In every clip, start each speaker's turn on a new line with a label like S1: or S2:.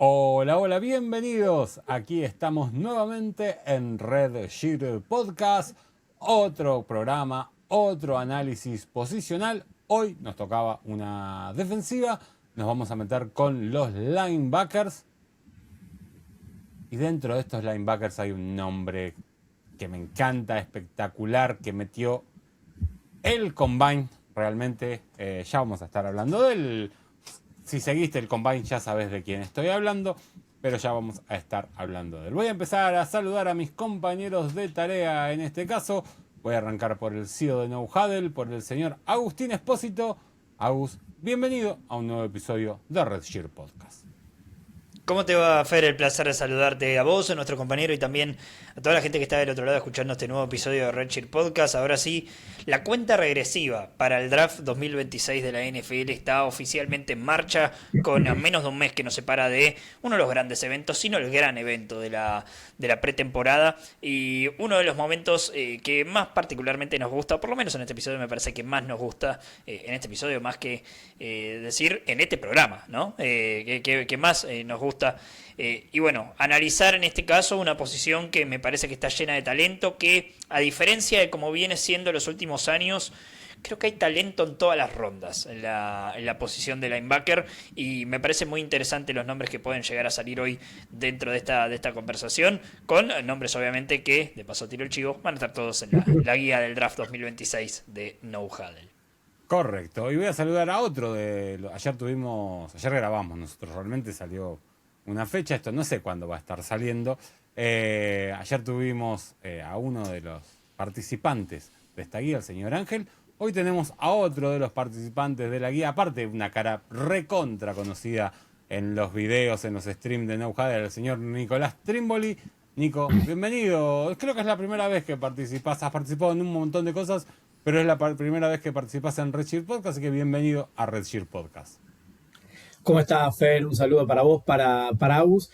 S1: Hola, hola, bienvenidos. Aquí estamos nuevamente en Red Shirt Podcast. Otro programa, otro análisis posicional. Hoy nos tocaba una defensiva. Nos vamos a meter con los linebackers. Y dentro de estos linebackers hay un nombre que me encanta, espectacular, que metió el Combine. Realmente ya vamos a estar hablando de él. Si seguiste el Combine ya sabes de quién estoy hablando, pero ya vamos a estar hablando de él. Voy a empezar a saludar a mis compañeros de tarea en este caso. Voy a arrancar por el CEO de No Huddle, por el señor Agustín Espósito. Agus, bienvenido a un nuevo episodio de Red Shirt Podcast.
S2: ¿Cómo te va, Fer? El placer de saludarte a vos, a nuestro compañero y también a toda la gente que está del otro lado escuchando este nuevo episodio de Red Shirt Podcast. Ahora sí, la cuenta regresiva para el draft 2026 de la NFL está oficialmente en marcha, con a menos de un mes que nos separa de uno de los grandes eventos, sino el gran evento de la pretemporada y uno de los momentos que más particularmente nos gusta, por lo menos en este episodio me parece que más nos gusta, en este episodio más que decir en este programa, ¿no? Que más nos gusta. Y bueno, analizar en este caso una posición que me parece que está llena de talento, que a diferencia de como viene siendo los últimos años, creo que hay talento en todas las rondas en la posición de linebacker y me parece muy interesante los nombres que pueden llegar a salir hoy dentro de esta conversación, con nombres obviamente que, de paso tiro el chivo, van a estar todos en la guía del draft 2026 de No Huddle.
S1: Correcto, y voy a saludar a otro de... Ayer grabamos, nosotros realmente salió una fecha, esto no sé cuándo va a estar saliendo. Ayer tuvimos a uno de los participantes de esta guía, el señor Ángel. Hoy tenemos a otro de los participantes de la guía, aparte una cara recontra conocida en los videos, en los streams de No Huddle, el señor Nicolás Trimboli. Nico, bienvenido. Creo que es la primera vez que participas, has participado en un montón de cosas, pero es la primera vez que participas en Red Shirt Podcast, así que bienvenido a Red Shirt Podcast.
S3: ¿Cómo estás, Fer? Un saludo para vos, para Agus.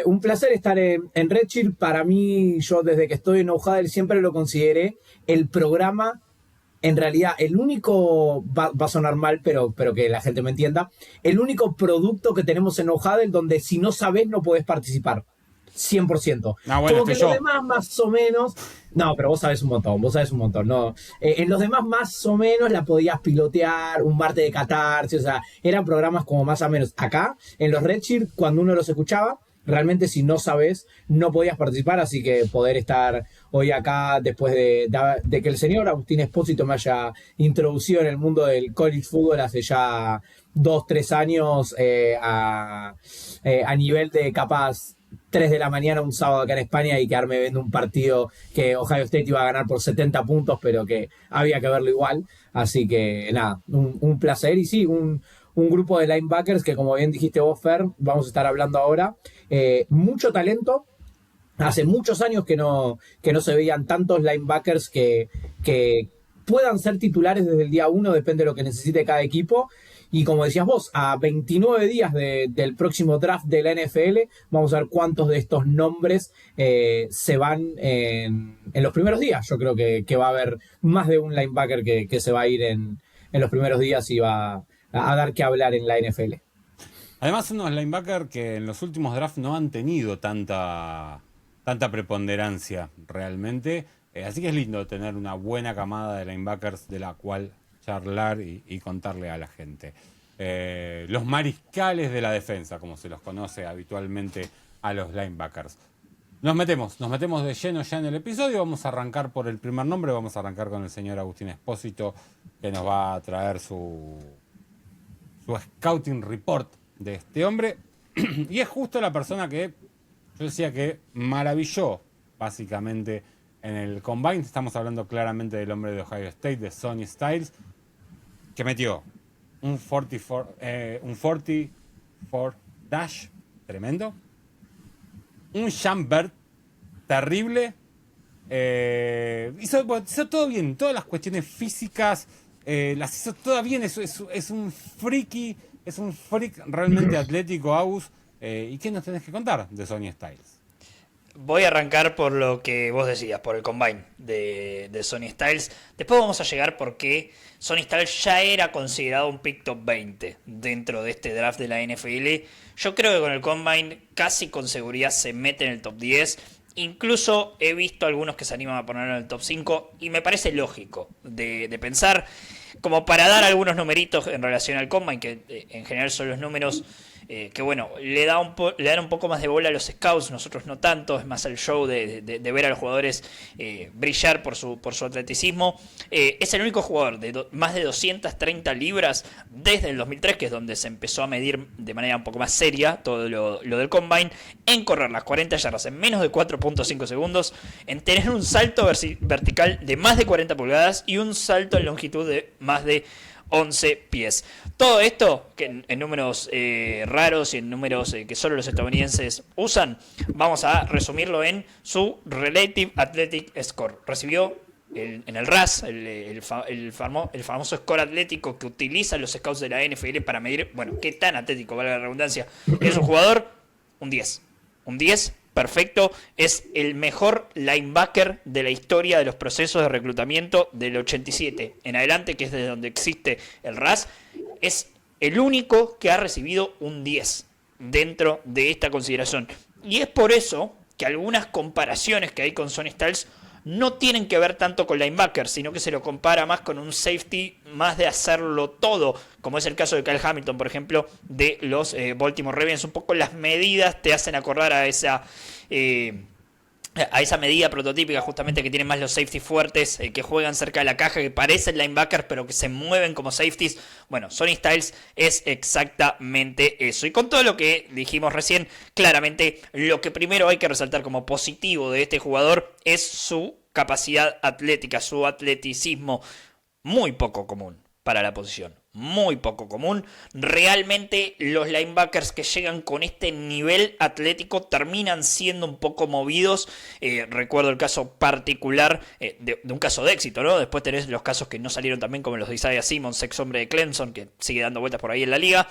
S3: Un placer estar en Red Shirt. Para mí, yo desde que estoy en No Huddle siempre lo consideré el programa, en realidad, el único, va a sonar mal, pero que la gente me entienda, el único producto que tenemos en No Huddle donde si no sabés no podés participar. 100%.
S1: Ah, bueno,
S3: Como que
S1: yo.
S3: los demás más o menos... No, pero vos sabés un montón, no. En los demás más o menos la podías pilotear, un martes de catarsis, o sea, eran programas como más o menos. Acá, en los Redshirt, cuando uno los escuchaba, realmente si no sabes, no podías participar, así que poder estar hoy acá después de que el señor Agustín Espósito me haya introducido en el mundo del college football hace ya 2-3 años a nivel de capaz 3 de la mañana un sábado acá en España y quedarme viendo un partido que Ohio State iba a ganar por 70 puntos, pero que había que verlo igual. Así que nada, un placer. Y sí, un grupo de linebackers que, como bien dijiste vos, Fer, vamos a estar hablando ahora. Mucho talento. Hace muchos años que no se veían tantos linebackers que puedan ser titulares desde el día 1, depende de lo que necesite cada equipo. Y como decías vos, a 29 días del próximo draft de la NFL, vamos a ver cuántos de estos nombres se van en los primeros días. Yo creo que va a haber más de un linebacker que se va a ir en los primeros días y va a dar que hablar en la NFL.
S1: Además, unos linebackers que en los últimos drafts no han tenido tanta preponderancia realmente. Así que es lindo tener una buena camada de linebackers de la cual charlar y contarle a la gente. Los mariscales de la defensa, como se los conoce habitualmente a los linebackers. Nos metemos de lleno ya en el episodio. Vamos a arrancar por el primer nombre. Vamos a arrancar con el señor Agustín Espósito, que nos va a traer su scouting report de este hombre. Y es justo la persona que yo decía que maravilló básicamente en el Combine. Estamos hablando claramente del hombre de Ohio State, de Sonny Styles, que metió un 44 dash tremendo, un jumper terrible, hizo todo bien, todas las cuestiones físicas las hizo todas bien. Es un freak realmente atlético, Agus. ¿Y qué nos tenés que contar de Sonny Styles?
S2: Voy a arrancar por lo que vos decías, por el combine de Sonny Styles. Después vamos a llegar porque Sonny Styles ya era considerado un pick top 20 dentro de este draft de la NFL. Yo creo que con el combine casi con seguridad se mete en el top 10. Incluso he visto algunos que se animan a ponerlo en el top 5 y me parece lógico de pensar, como para dar algunos numeritos en relación al combine, que en general son los números que bueno, le dan un poco más de bola a los scouts, nosotros no tanto, es más el show de ver a los jugadores brillar por su atleticismo. Es el único jugador de más de 230 libras desde el 2003, que es donde se empezó a medir de manera un poco más seria todo lo del combine, en correr las 40 yardas en menos de 4.5 segundos, en tener un salto vertical de más de 40 pulgadas y un salto en longitud de más de 11 pies. Todo esto, que en números raros y en números que solo los estadounidenses usan, vamos a resumirlo en su Relative Athletic Score. Recibió en el RAS, el famoso score atlético que utilizan los scouts de la NFL para medir, bueno, qué tan atlético, valga la redundancia, es un jugador. Un 10. Un 10 perfecto, es el mejor linebacker de la historia de los procesos de reclutamiento del 87 en adelante, que es desde donde existe el RAS. Es el único que ha recibido un 10 dentro de esta consideración. Y es por eso que algunas comparaciones que hay con Sonny Styles no tienen que ver tanto con linebacker, sino que se lo compara más con un safety, más de hacerlo todo, como es el caso de Kyle Hamilton, por ejemplo, de los Baltimore Ravens. Un poco las medidas te hacen acordar a esa medida prototípica justamente que tienen más los safeties fuertes, que juegan cerca de la caja, que parecen linebackers pero que se mueven como safeties. Bueno, Sonny Styles es exactamente eso. Y con todo lo que dijimos recién, claramente lo que primero hay que resaltar como positivo de este jugador es su capacidad atlética, su atleticismo, muy poco común para la posición. Muy poco común. Realmente los linebackers que llegan con este nivel atlético terminan siendo un poco movidos. Recuerdo el caso particular de un caso de éxito, ¿no? Después tenés los casos que no salieron también, como los de Isaiah Simmons, ex hombre de Clemson, que sigue dando vueltas por ahí en la liga.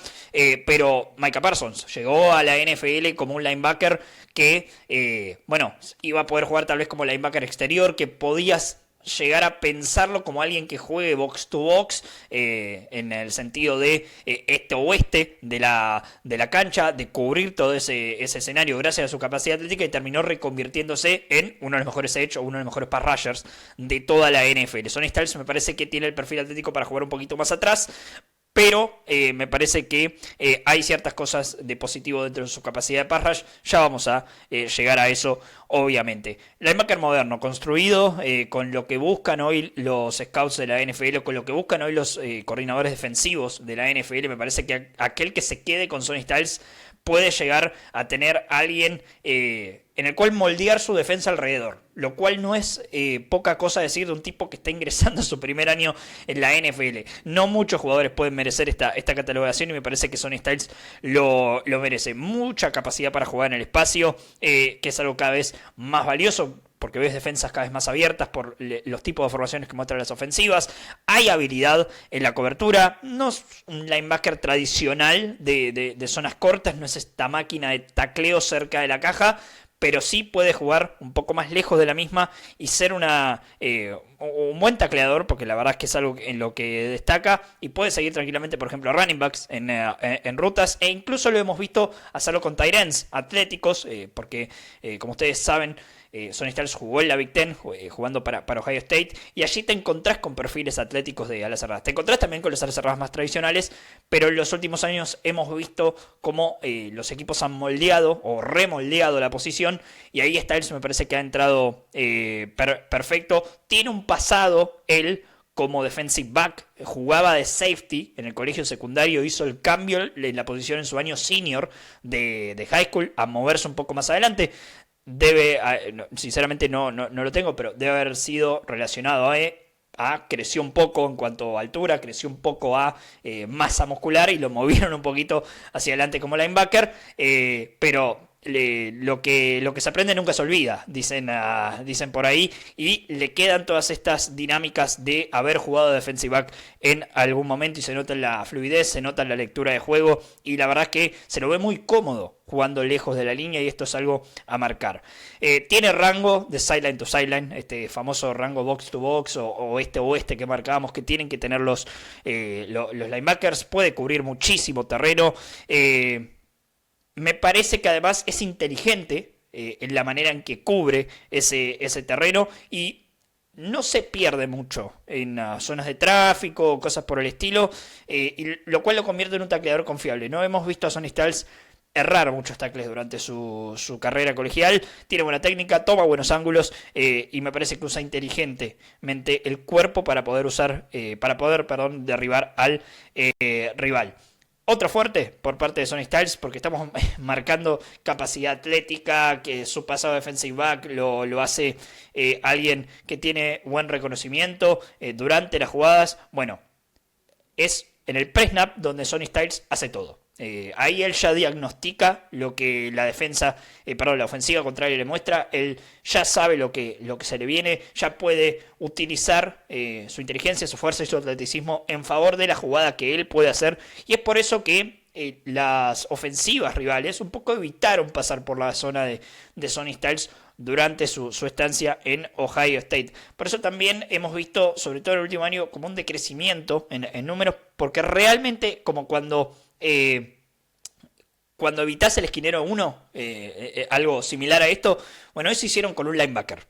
S2: Pero Micah Parsons llegó a la NFL como un linebacker que, bueno, iba a poder jugar tal vez como linebacker exterior, que podías llegar a pensarlo como alguien que juegue box to box, en el sentido de este-oeste de la cancha, de cubrir todo ese escenario gracias a su capacidad atlética, y terminó reconvirtiéndose en uno de los mejores edge o uno de los mejores pass rushers de toda la NFL. Sonny Styles me parece que tiene el perfil atlético para jugar un poquito más atrás, pero me parece que hay ciertas cosas de positivo dentro de su capacidad de pass rush. Ya vamos a llegar a eso, obviamente. Linebacker moderno, construido con lo que buscan hoy los scouts de la NFL, con lo que buscan hoy los coordinadores defensivos de la NFL. Me parece que aquel que se quede con Sonny Styles puede llegar a tener a alguien en el cual moldear su defensa alrededor, lo cual no es poca cosa decir de un tipo que está ingresando a su primer año en la NFL. No muchos jugadores pueden merecer esta catalogación, y me parece que Sonny Styles lo merece. Mucha capacidad para jugar en el espacio, que es algo cada vez más valioso, porque ves defensas cada vez más abiertas por los tipos de formaciones que muestran las ofensivas. Hay habilidad en la cobertura. No es un linebacker tradicional de zonas cortas, no es esta máquina de tacleo cerca de la caja, pero sí puede jugar un poco más lejos de la misma y ser un buen tacleador, porque la verdad es que es algo en lo que destaca, y puede seguir tranquilamente, por ejemplo, a running backs en rutas, e incluso lo hemos visto hacerlo con tight ends atléticos, porque como ustedes saben, Sonny Styles jugó en la Big Ten, jugando para Ohio State, y allí te encontrás con perfiles atléticos de alas cerradas. Te encontrás también con los alas cerradas más tradicionales, pero en los últimos años hemos visto cómo los equipos han moldeado o remoldeado la posición, y ahí Styles me parece que ha entrado perfecto. Tiene un pasado, él, como defensive back, jugaba de safety en el colegio secundario, hizo el cambio en la posición en su año senior de high school a moverse un poco más adelante. Sinceramente no lo tengo, pero debe haber sido relacionado creció un poco en cuanto a altura, creció un poco a masa muscular, y lo movieron un poquito hacia adelante como linebacker, pero lo que se aprende nunca se olvida, dicen por ahí, y le quedan todas estas dinámicas de haber jugado defensive back en algún momento y se nota la fluidez, se nota la lectura de juego y la verdad es que se lo ve muy cómodo jugando lejos de la línea y esto es algo a marcar. Tiene rango de sideline to sideline, este famoso rango box to box o este que marcábamos que tienen que tener los linebackers, puede cubrir muchísimo terreno. Me parece que además es inteligente en la manera en que cubre ese terreno y no se pierde mucho en zonas de tráfico o cosas por el estilo, y lo cual lo convierte en un tacleador confiable. No hemos visto a Sonny Styles errar muchos tackles durante su carrera colegial, tiene buena técnica, toma buenos ángulos y me parece que usa inteligentemente el cuerpo para poder derribar al rival. Otro fuerte por parte de Sonny Styles, porque estamos marcando capacidad atlética, que su pasado defensive back lo hace alguien que tiene buen reconocimiento durante las jugadas. Bueno, es en el pre-snap donde Sonny Styles hace todo. Ahí él ya diagnostica lo que la ofensiva contraria le muestra. Él ya sabe lo que se le viene, ya puede utilizar su inteligencia, su fuerza y su atleticismo en favor de la jugada que él puede hacer. Y es por eso que las ofensivas rivales un poco evitaron pasar por la zona de Sonny Styles durante su estancia en Ohio State. Por eso también hemos visto, sobre todo en el último año, como un decrecimiento en números, porque realmente como cuando evitas el esquinero 1, algo similar a esto, bueno, eso hicieron con un linebacker.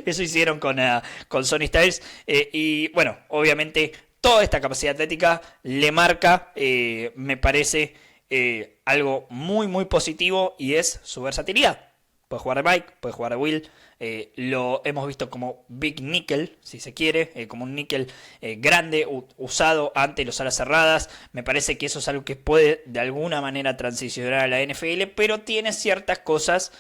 S2: Eso hicieron con Sonny Styles. Y bueno, obviamente toda esta capacidad atlética le marca, me parece, algo muy, muy positivo y es su versatilidad. Puede jugar de Mike, puede jugar de Will. Lo hemos visto como Big Nickel, si se quiere, como un nickel grande, usado ante los alas cerradas. Me parece que eso es algo que puede de alguna manera transicionar a la NFL, pero tiene ciertas cosas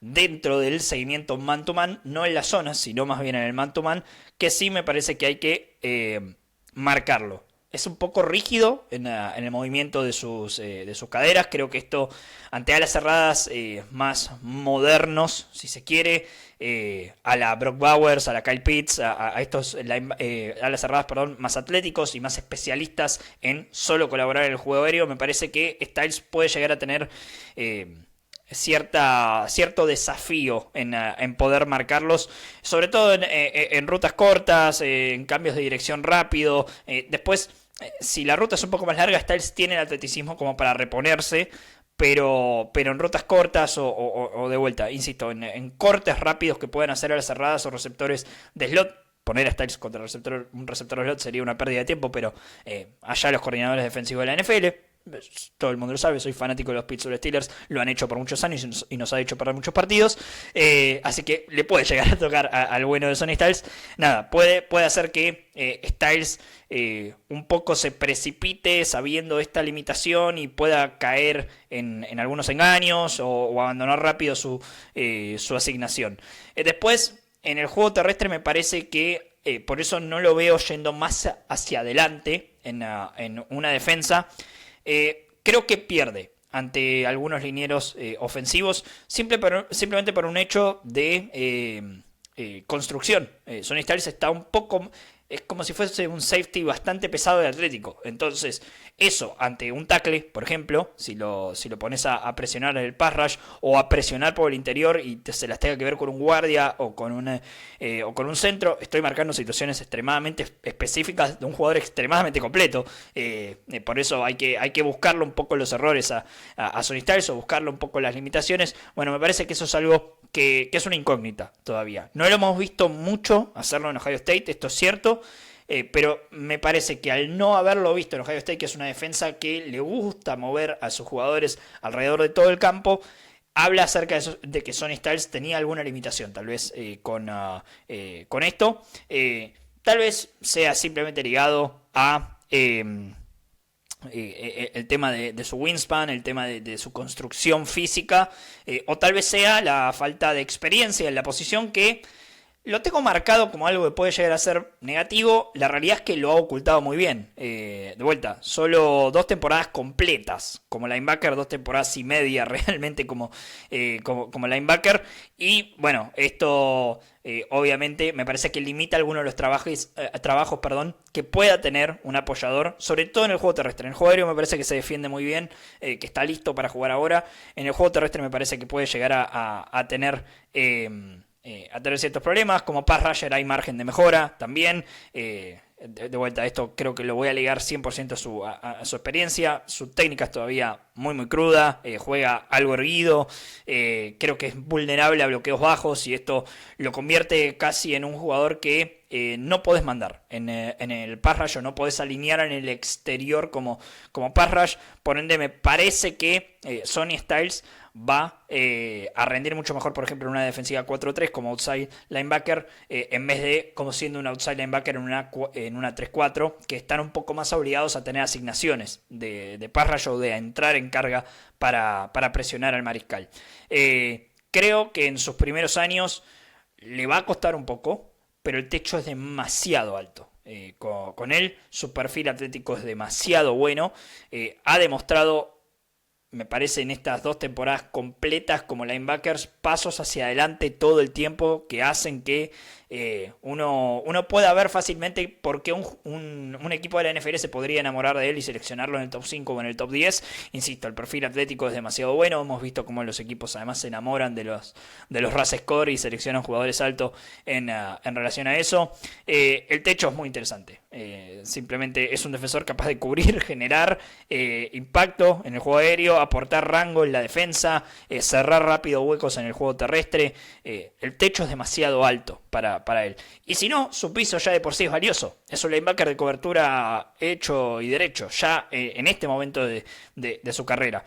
S2: dentro del seguimiento man-to-man, no en la zona, sino más bien en el man-to-man, que sí me parece que hay que marcarlo. Es un poco rígido en el movimiento de sus caderas. Creo que esto, ante alas cerradas más modernos, si se quiere, a la Brock Bowers, a la Kyle Pitts, a estos alas cerradas, más atléticos y más especialistas en solo colaborar en el juego aéreo, me parece que Styles puede llegar a tener cierto desafío en poder marcarlos, sobre todo en rutas cortas, en cambios de dirección rápido. Después, si la ruta es un poco más larga, Styles tiene el atleticismo como para reponerse, pero en rutas cortas o de vuelta, insisto, en cortes rápidos que puedan hacer a las cerradas o receptores de slot. Poner a Styles contra un receptor de slot sería una pérdida de tiempo, pero allá los coordinadores defensivos de la NFL, todo el mundo lo sabe, soy fanático de los Pittsburgh Steelers, lo han hecho por muchos años y nos ha hecho perder muchos partidos, así que le puede llegar a tocar al bueno de Sonny Styles. Nada, puede hacer que Styles un poco se precipite sabiendo esta limitación y pueda caer en algunos engaños o abandonar rápido su asignación. Después, en el juego terrestre me parece que por eso no lo veo yendo más hacia adelante en una defensa. Creo que pierde ante algunos linieros ofensivos simplemente por un hecho de construcción. Sonny Styles está un poco... Es como si fuese un safety bastante pesado y atlético. Entonces, eso ante un tackle, por ejemplo, si lo pones a presionar en el pass rush o a presionar por el interior y se las tenga que ver con un guardia o con un centro, estoy marcando situaciones extremadamente específicas de un jugador extremadamente completo. Por eso hay que buscarle un poco los errores a Sonny Styles o buscarle un poco las limitaciones. Bueno, me parece que eso es algo que es una incógnita todavía. No lo hemos visto mucho hacerlo en Ohio State, esto es cierto, pero me parece que al no haberlo visto en Ohio State, que es una defensa que le gusta mover a sus jugadores alrededor de todo el campo, habla acerca de que Sonny Styles tenía alguna limitación, tal vez con esto. Tal vez sea simplemente ligado a... el tema de su wingspan, el tema de su construcción física, o tal vez sea la falta de experiencia en la posición que lo tengo marcado como algo que puede llegar a ser negativo. La realidad es que lo ha ocultado muy bien. De vuelta, solo 2 temporadas completas como linebacker, 2 temporadas y media realmente como linebacker. Y bueno, esto obviamente me parece que limita algunos de los trabajos que pueda tener un apoyador, sobre todo en el juego terrestre. En el juego aéreo me parece que se defiende muy bien, que está listo para jugar ahora. En el juego terrestre me parece que puede llegar a tener ciertos problemas. Como pass rusher hay margen de mejora también. De vuelta, esto creo que lo voy a ligar 100% a su experiencia. Su técnica es todavía muy muy cruda, juega algo erguido, creo que es vulnerable a bloqueos bajos y esto lo convierte casi en un jugador que no podés mandar en el pass rush, o no podés alinear en el exterior como pass rush. Por ende me parece que Sonny Styles va a rendir mucho mejor, por ejemplo, en una defensiva 4-3 como outside linebacker, en vez de como siendo un outside linebacker en una 3-4, que están un poco más obligados a tener asignaciones de pass rush o de entrar en carga para presionar al mariscal. Creo que en sus primeros años le va a costar un poco, pero el techo es demasiado alto. Con él, su perfil atlético es demasiado bueno. Ha demostrado, me parece, en estas 2 temporadas completas como linebackers, pasos hacia adelante todo el tiempo que hacen que uno pueda ver fácilmente por qué un equipo de la NFL se podría enamorar de él y seleccionarlo en el top 5 o en el top 10. Insisto, el perfil atlético es demasiado bueno. Hemos visto cómo los equipos además se enamoran de los RAS score y seleccionan jugadores altos en relación a eso. El techo es muy interesante. Simplemente es un defensor capaz de cubrir, generar impacto en el juego aéreo, aportar rango en la defensa, cerrar rápido huecos en el juego terrestre. El techo es demasiado alto para él. Y si no, su piso ya de por sí es valioso. Es un linebacker de cobertura hecho y derecho, ya en este momento de su carrera.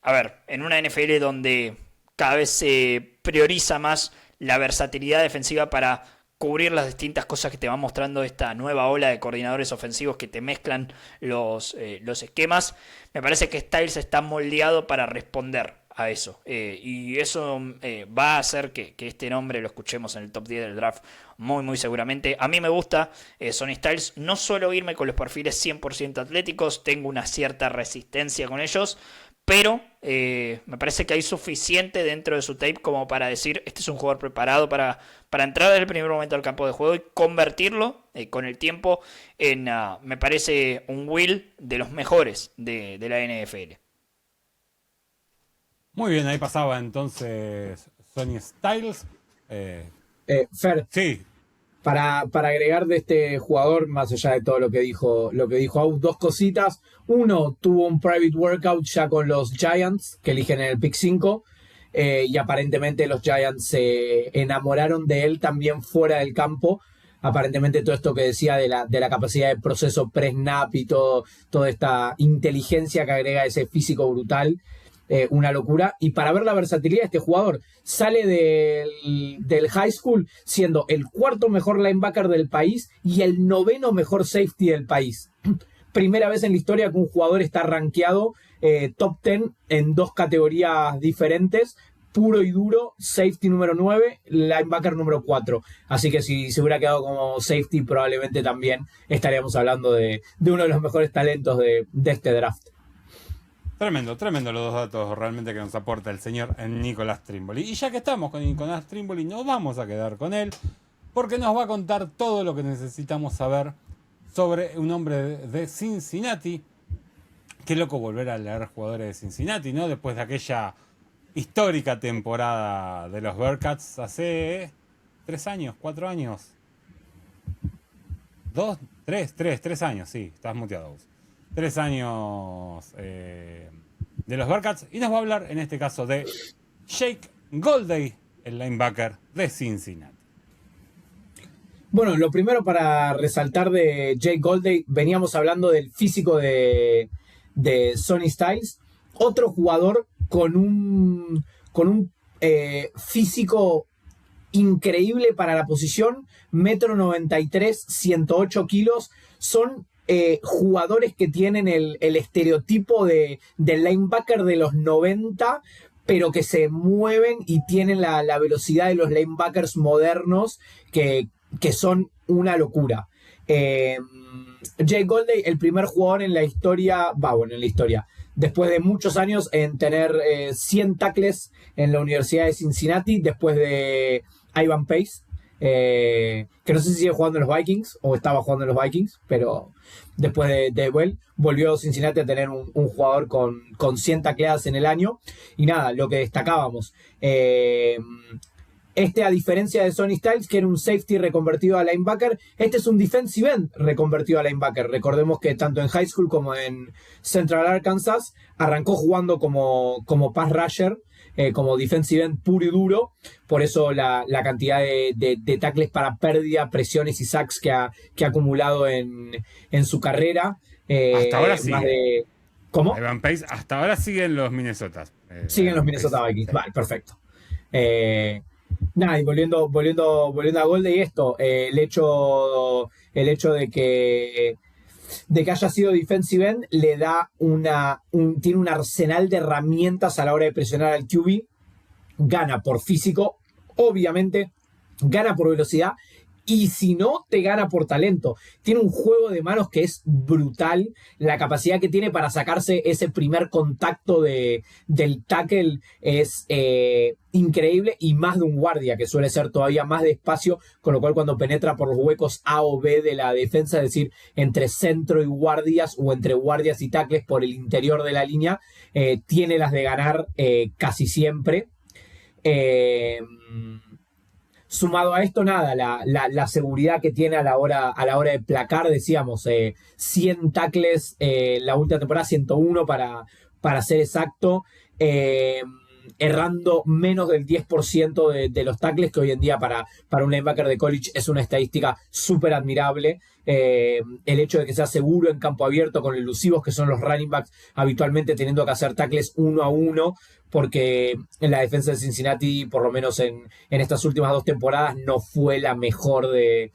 S2: A ver, en una NFL donde cada vez se prioriza más la versatilidad defensiva para cubrir las distintas cosas que te va mostrando esta nueva ola de coordinadores ofensivos que te mezclan los esquemas, me parece que Styles está moldeado para responder a eso, y eso va a hacer que este nombre lo escuchemos en el top 10 del draft muy muy seguramente. A mí me gusta Sonny Styles. No suelo irme con los perfiles 100% atléticos, tengo una cierta resistencia con ellos, pero me parece que hay suficiente dentro de su tape como para decir, este es un jugador preparado para entrar desde el primer momento al campo de juego y convertirlo con el tiempo en, me parece, un Will de los mejores de la NFL.
S1: Muy bien, ahí pasaba entonces Sonny Styles.
S3: Fer,
S1: Sí,
S3: para agregar de este jugador, más allá de todo lo que dijo Aus, 2 cositas. Uno, tuvo un private workout ya con los Giants, que eligen en el pick 5, y aparentemente los Giants se enamoraron de él también fuera del campo. Aparentemente todo esto que decía de la capacidad de proceso pre-snap y toda esta inteligencia que agrega ese físico brutal, una locura. Y para ver la versatilidad de este jugador, sale del high school siendo el 4º mejor linebacker del país y el 9º mejor safety del país. Primera vez en la historia que un jugador está rankeado top 10 en 2 categorías diferentes: puro y duro, safety número 9, linebacker número 4. Así que si se hubiera quedado como safety, probablemente también estaríamos hablando de uno de los mejores talentos de este draft.
S1: tremendo los 2 datos realmente que nos aporta el señor Nicolás Trimboli. Y ya que estamos con Nicolás Trimboli, nos vamos a quedar con él, porque nos va a contar todo lo que necesitamos saber sobre un hombre de Cincinnati. Qué loco volver a leer jugadores de Cincinnati, ¿no? Después de aquella histórica temporada de los Bearcats hace 3 años, 4 años. 3 años, sí, estás muteado vos. 3 años de los Bearcats, y nos va a hablar en este caso de Jake Goldey, el linebacker de Cincinnati.
S3: Bueno, lo primero para resaltar de Jake Goldey, veníamos hablando del físico de Sonny Styles, otro jugador con un físico increíble para la posición, 1,93 m, 108 kilos, son jugadores que tienen el estereotipo del linebacker de los 90, pero que se mueven y tienen la velocidad de los linebackers modernos que son una locura. Jay Goldey, el primer jugador en la historia, después de muchos años en tener 100 tackles en la Universidad de Cincinnati, después de Ivan Pace, que no sé si sigue jugando en los Vikings o estaba jugando en los Vikings, pero después de él volvió Cincinnati a tener un jugador con 100 tacleadas en el año. Y nada, lo que destacábamos, a diferencia de Sonny Styles, que era un safety reconvertido a linebacker, este es un defensive end reconvertido a linebacker. Recordemos que tanto en high school como en Central Arkansas arrancó jugando como pass rusher, como defensive end puro y duro. Por eso la cantidad de tackles para pérdida, presiones y sacks que ha acumulado en su carrera.
S1: Hasta ahora sí.
S3: ¿Cómo?
S1: Ivan Pace hasta ahora sigue en los Minnesota.
S3: Siguen los Minnesota Vikings. Vale, perfecto. Nada, y volviendo a Goldey, esto, el hecho de que haya sido defensive end le da tiene un arsenal de herramientas a la hora de presionar al QB. Gana por físico, obviamente, gana por velocidad, y si no, te gana por talento. Tiene un juego de manos que es brutal. La capacidad que tiene para sacarse ese primer contacto del tackle es increíble, y más de un guardia, que suele ser todavía más despacio, con lo cual cuando penetra por los huecos A o B de la defensa, es decir, entre centro y guardias, o entre guardias y tackles por el interior de la línea, tiene las de ganar casi siempre. Sumado a esto, nada, la seguridad que tiene a la hora de placar, decíamos, 100 tackles la última temporada, 101 para ser exacto, errando menos del 10% de los tackles, que hoy en día para un linebacker de college es una estadística súper admirable. El hecho de que sea seguro en campo abierto, con elusivos que son los running backs, habitualmente teniendo que hacer tackles 1 a 1, porque en la defensa de Cincinnati, por lo menos en estas últimas 2 temporadas, no fue la mejor del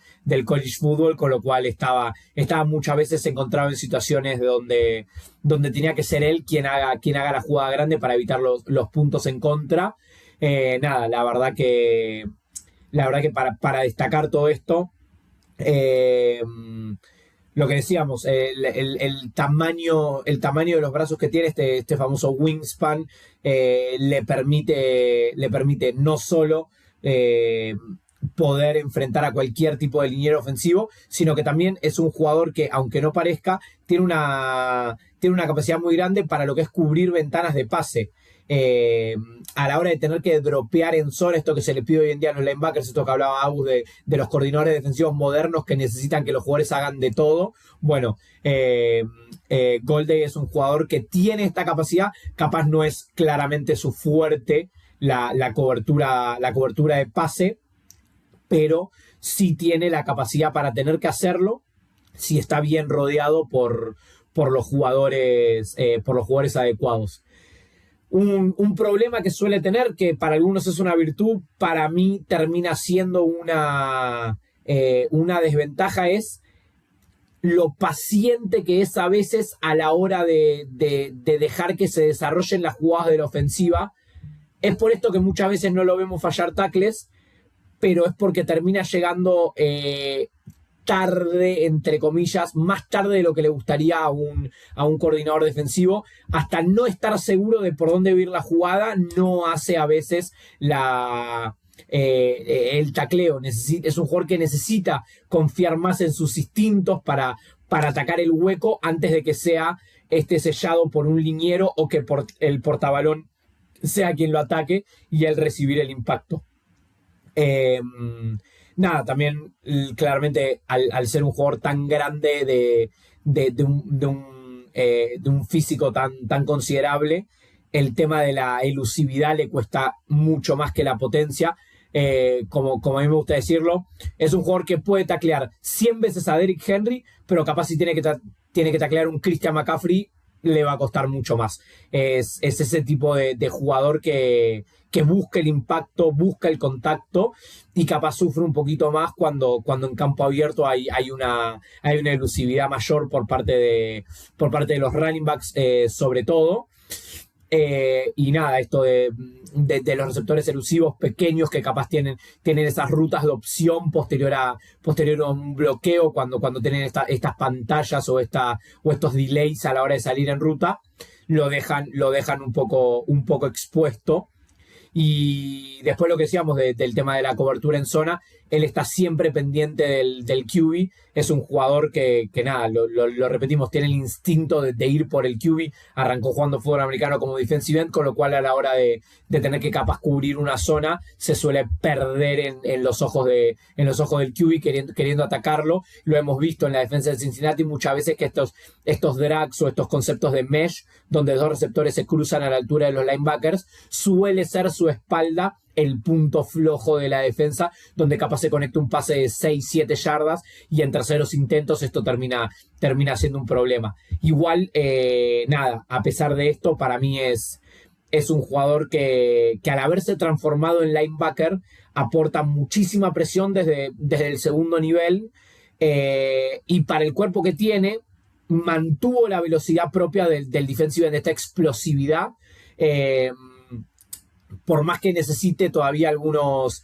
S3: college football, con lo cual estaba muchas veces encontrado en situaciones donde tenía que ser él quien haga la jugada grande para evitar los puntos en contra. Nada, la verdad que para destacar todo esto, lo que decíamos, el tamaño de los brazos que tiene, este famoso wingspan, le permite no solo poder enfrentar a cualquier tipo de liniero ofensivo, sino que también es un jugador que, aunque no parezca, tiene una capacidad muy grande para lo que es cubrir ventanas de pase. A la hora de tener que dropear en zona, esto que se le pide hoy en día a los linebackers, esto que hablaba Agus de los coordinadores defensivos modernos que necesitan que los jugadores hagan de todo. Bueno, Goldey es un jugador que tiene esta capacidad. Capaz no es claramente su fuerte la cobertura de pase, pero sí tiene la capacidad para tener que hacerlo si está bien rodeado por los jugadores adecuados. Un problema que suele tener, que para algunos es una virtud, para mí termina siendo una desventaja, es lo paciente que es a veces a la hora de dejar que se desarrollen las jugadas de la ofensiva. Es por esto que muchas veces no lo vemos fallar tackles, pero es porque termina llegando tarde, entre comillas, más tarde de lo que le gustaría a un coordinador defensivo. Hasta no estar seguro de por dónde ir la jugada, no hace a veces el tacleo. Es un jugador que necesita confiar más en sus instintos para atacar el hueco antes de que sea sellado por un liniero, o que el portabalón sea quien lo ataque y él recibir el impacto. Nada, también claramente al ser un jugador tan grande de un físico tan considerable, el tema de la elusividad le cuesta mucho más que la potencia. Como a mí me gusta decirlo, es un jugador que puede taclear 100 veces a Derrick Henry, pero capaz si tiene que taclear un Christian McCaffrey, le va a costar mucho más. Es ese tipo de jugador que busca el impacto, busca el contacto, y capaz sufre un poquito más cuando en campo abierto hay una elusividad mayor por parte de los running backs, sobre todo. Y nada, esto de los receptores elusivos pequeños que capaz tienen esas rutas de opción posterior a un bloqueo cuando tienen estas pantallas o estos delays a la hora de salir en ruta, lo dejan un poco expuesto. Y después lo que decíamos del tema de la cobertura en zona, él está siempre pendiente del QB. Es un jugador que nada, lo repetimos, tiene el instinto de ir por el QB. Arrancó jugando fútbol americano como defensive end, con lo cual a la hora de tener que capaz cubrir una zona, se suele perder en los ojos del QB queriendo atacarlo. Lo hemos visto en la defensa de Cincinnati muchas veces, que estos drags o estos conceptos de mesh, donde dos receptores se cruzan a la altura de los linebackers, suele ser su espalda el punto flojo de la defensa, donde capaz se conecta un pase de 6-7 yardas y en terceros intentos esto termina siendo un problema. Igual, nada, a pesar de esto, para mí es un jugador que al haberse transformado en linebacker aporta muchísima presión desde el segundo nivel, y para el cuerpo que tiene mantuvo la velocidad propia del defensive end, esta explosividad, por más que necesite todavía algunos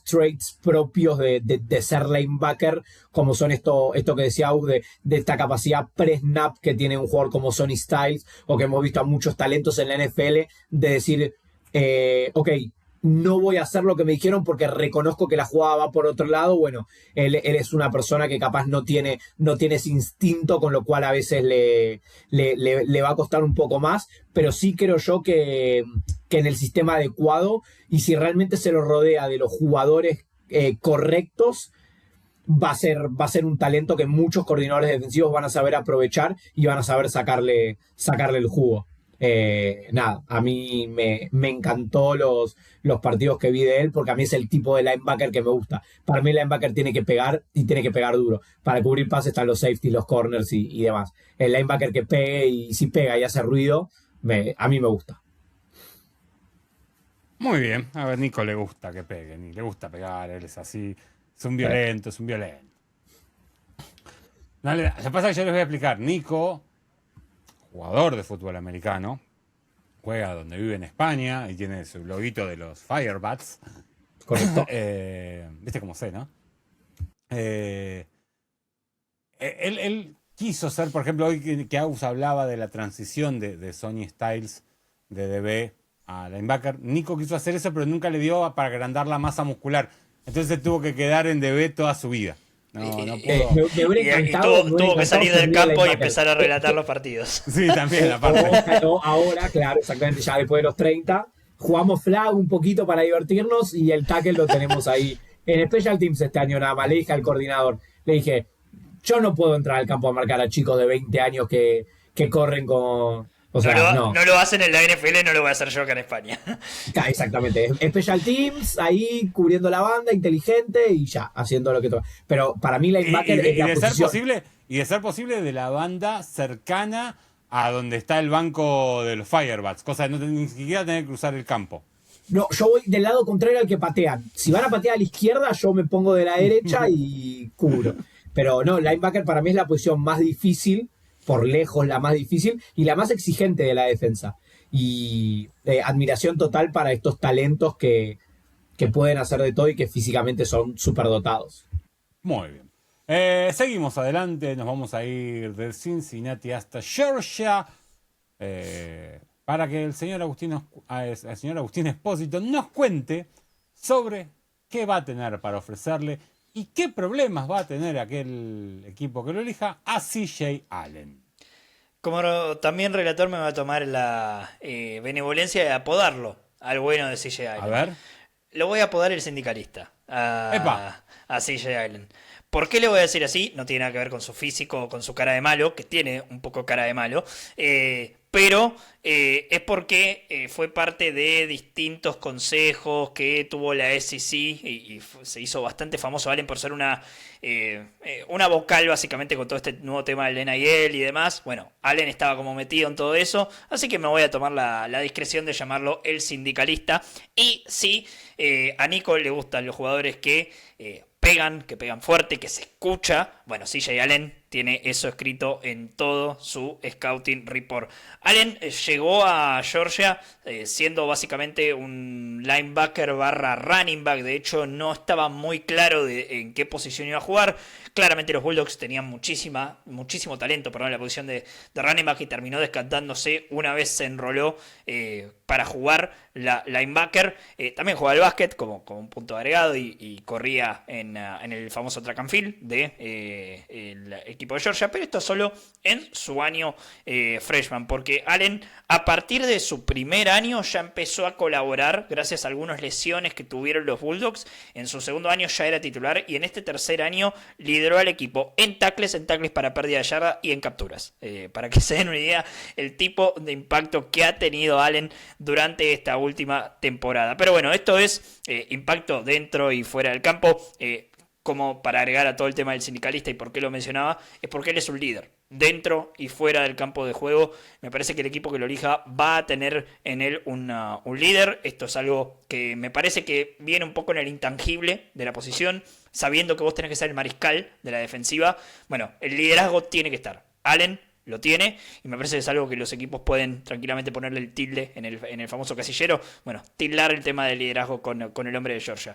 S3: traits propios de ser linebacker, como son esto que decía Aus, de esta capacidad pre-snap que tiene un jugador como Sonny Styles, o que hemos visto a muchos talentos en la NFL, de decir, ok, no voy a hacer lo que me dijeron porque reconozco que la jugada va por otro lado. Bueno, él es una persona que capaz no tiene ese instinto, con lo cual a veces le va a costar un poco más, pero sí creo yo que en el sistema adecuado, y si realmente se lo rodea de los jugadores correctos, va a ser un talento que muchos coordinadores defensivos van a saber aprovechar y van a saber sacarle el jugo. Nada, a mí me encantó los partidos que vi de él, porque a mí es el tipo de linebacker que me gusta. Para mí el linebacker tiene que pegar, y tiene que pegar duro. Para cubrir pases están los safeties, los corners y demás. El linebacker que pegue, y si pega y hace ruido, a mí me gusta.
S1: Muy bien, a ver, Nico le gusta que peguen, y le gusta pegar, él es así, es un violento. No, lo que pasa es que yo les voy a explicar. Nico, jugador de fútbol americano, juega donde vive en España y tiene su loguito de los Firebats.
S3: Correcto.
S1: Viste cómo sé, ¿no? Él quiso ser, por ejemplo, hoy que Aus hablaba de la transición de Sonny Styles de DB a linebacker. Nico quiso hacer eso, pero nunca le dio para agrandar la masa muscular. Entonces tuvo que quedar en DB toda su vida. No pudo.
S3: Me hubiera encantado,
S2: tuvo que salir del campo y empezar a relatar los partidos.
S1: Sí, también, la parte.
S3: Ahora, claro, exactamente, ya después de los 30, jugamos flag un poquito para divertirnos, y el tackle lo tenemos ahí. En Special Teams este año nada más, le dije al coordinador, le dije, yo no puedo entrar al campo a marcar a chicos de 20 años que corren con... O sea,
S2: no lo hacen en la NFL, no lo voy a hacer yo acá en España.
S3: Exactamente. Special Teams, ahí cubriendo la banda, inteligente, y ya, haciendo lo que toca. Pero para mí linebacker es la posición.
S1: Y de ser posible de la banda cercana a donde está el banco de los Firebats, cosa de ni siquiera tener que cruzar el campo.
S3: No, yo voy del lado contrario al que patean. Si van a patear a la izquierda, yo me pongo de la derecha y cubro. Pero no, linebacker para mí es la posición más difícil, por lejos la más difícil y la más exigente de la defensa. Y admiración total para estos talentos que pueden hacer de todo y que físicamente son súper dotados.
S1: Muy bien. Seguimos adelante, nos vamos a ir de Cincinnati hasta Georgia, para que el señor Agustín Espósito nos cuente sobre qué va a tener para ofrecerle y qué problemas va a tener aquel equipo que lo elija a CJ Allen.
S2: Como también relator, me va a tomar la benevolencia de apodarlo al bueno de CJ Allen.
S1: A ver.
S2: Lo voy a apodar el sindicalista
S1: ¡Epa!
S2: A CJ Allen. ¿Por qué le voy a decir así? No tiene nada que ver con su físico o con su cara de malo, que tiene un poco cara de malo, pero es porque fue parte de distintos consejos que tuvo la SEC y se hizo bastante famoso Allen por ser una vocal básicamente con todo este nuevo tema del NIL y demás. Bueno, Allen estaba como metido en todo eso, así que me voy a tomar la discreción de llamarlo el sindicalista. Y sí, a Nico le gustan los jugadores que pegan fuerte, que se escucha. Bueno, CJ Allen tiene eso escrito en todo su Scouting Report. Allen llegó a Georgia siendo básicamente un linebacker barra running back. De hecho, no estaba muy claro en qué posición iba a jugar. Claramente los Bulldogs tenían muchísimo talento, en la posición de running back, y terminó descartándose una vez se enroló para jugar la linebacker. También jugaba al básquet como un punto agregado y corría en el famoso track and field el equipo de Georgia, pero esto solo en su año freshman, porque Allen a partir de su primer año ya empezó a colaborar gracias a algunas lesiones que tuvieron los Bulldogs. En su segundo año ya era titular y en este tercer año lideró al equipo en tackles para pérdida de yarda y en capturas. Para que se den una idea el tipo de impacto que ha tenido Allen durante esta última temporada. Pero bueno, esto es impacto dentro y fuera del campo. Como para agregar a todo el tema del sindicalista y por qué lo mencionaba, es porque él es un líder. Dentro y fuera del campo de juego, me parece que el equipo que lo elija va a tener en él un líder. Esto es algo que me parece que viene un poco en el intangible de la posición, sabiendo que vos tenés que ser el mariscal de la defensiva. Bueno, el liderazgo tiene que estar. Allen lo tiene y me parece que es algo que los equipos pueden tranquilamente ponerle el tilde en el famoso casillero. Bueno, tildar el tema del liderazgo con el hombre de Georgia.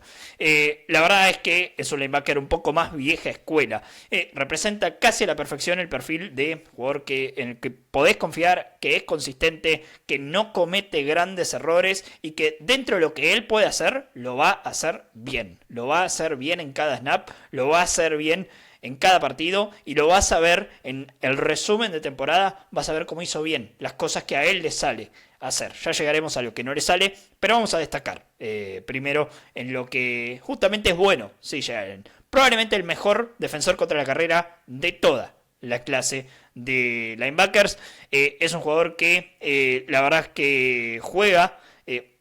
S2: La verdad es que es un linebacker un poco más vieja escuela. Representa casi a la perfección el perfil de jugador en el que podés confiar, que es consistente, que no comete grandes errores y que dentro de lo que él puede hacer, lo va a hacer bien. Lo va a hacer bien en cada snap, lo va a hacer bien en cada partido y lo vas a ver en el resumen de temporada. Vas a ver cómo hizo bien las cosas que a él le sale hacer. Ya llegaremos a lo que no le sale, pero vamos a destacar primero en lo que justamente es bueno. CJ Allen, probablemente el mejor defensor contra la carrera de toda la clase de linebackers. Es un jugador que la verdad es que juega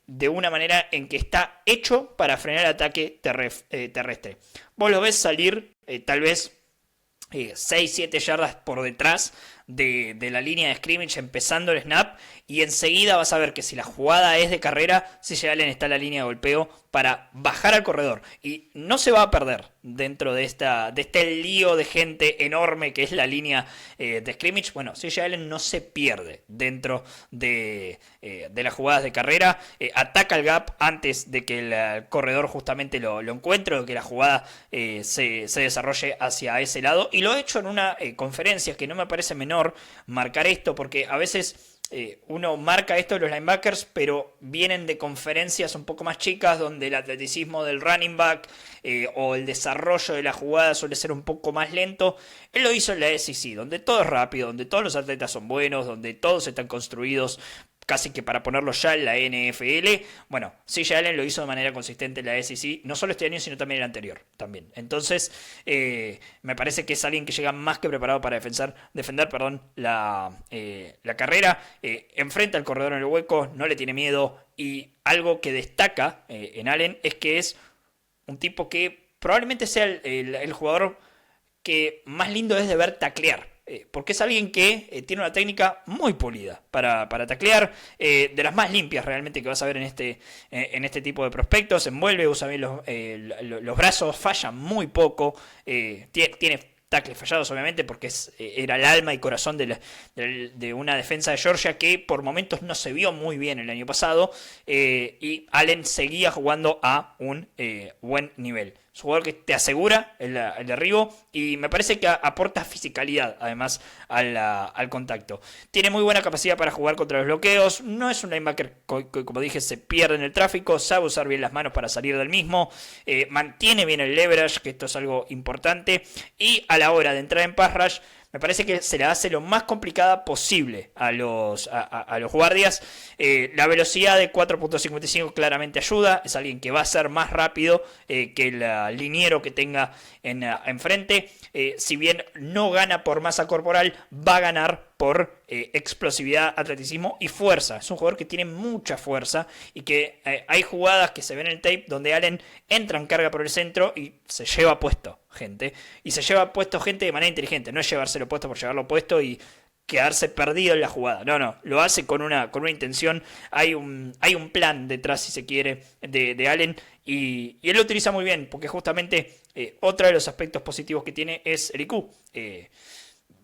S2: de una manera en que está hecho para frenar el ataque terrestre. Vos lo ves salir tal vez 6-7 yardas por detrás de la línea de scrimmage empezando el snap, y enseguida vas a ver que si la jugada es de carrera, CJ Allen está en la línea de golpeo para bajar al corredor y no se va a perder dentro de este lío de gente enorme que es la línea de scrimmage. Bueno, CJ Allen no se pierde dentro de las jugadas de carrera, ataca el gap antes de que el corredor justamente lo encuentre o que la jugada se desarrolle hacia ese lado, y lo he hecho en una conferencia que no me parece menor marcar esto, porque a veces uno marca esto de los linebackers, pero vienen de conferencias un poco más chicas donde el atleticismo del running back o el desarrollo de la jugada suele ser un poco más lento. Él lo hizo en la SEC, donde todo es rápido, donde todos los atletas son buenos, donde todos están construidos casi que para ponerlo ya en la NFL. Bueno, CJ Allen lo hizo de manera consistente en la SEC, no solo este año, sino también el anterior. También. Entonces, me parece que es alguien que llega más que preparado para defender la carrera. Enfrenta al corredor en el hueco, no le tiene miedo. Y algo que destaca en Allen es que es un tipo que probablemente sea el jugador que más lindo es de ver taclear. Porque es alguien que tiene una técnica muy pulida para taclear, de las más limpias realmente que vas a ver en este tipo de prospectos. Se envuelve, usa bien los brazos, falla muy poco, tiene tackles fallados obviamente porque era el alma y corazón de una defensa de Georgia que por momentos no se vio muy bien el año pasado, y Allen seguía jugando a un buen nivel. Es un jugador que te asegura el derribo y me parece que aporta fisicalidad además al contacto. Tiene muy buena capacidad para jugar contra los bloqueos. No es un linebacker que, como dije, se pierde en el tráfico. Sabe usar bien las manos para salir del mismo. Mantiene bien el leverage, que esto es algo importante. Y a la hora de entrar en pass rush, me parece que se le hace lo más complicada posible a los guardias. La velocidad de 4.55 claramente ayuda. Es alguien que va a ser más rápido que el liniero que tenga enfrente. Si bien no gana por masa corporal, va a ganar por explosividad, atleticismo y fuerza. Es un jugador que tiene mucha fuerza y que hay jugadas que se ven en el tape donde Allen entra en carga por el centro y se lleva puesto gente. Y se lleva puesto gente de manera inteligente. No es llevárselo puesto por llevarlo puesto y quedarse perdido en la jugada. No, lo hace con una intención. Hay un plan detrás, si se quiere, de Allen, Y él lo utiliza muy bien, porque justamente otro de los aspectos positivos que tiene es el IQ.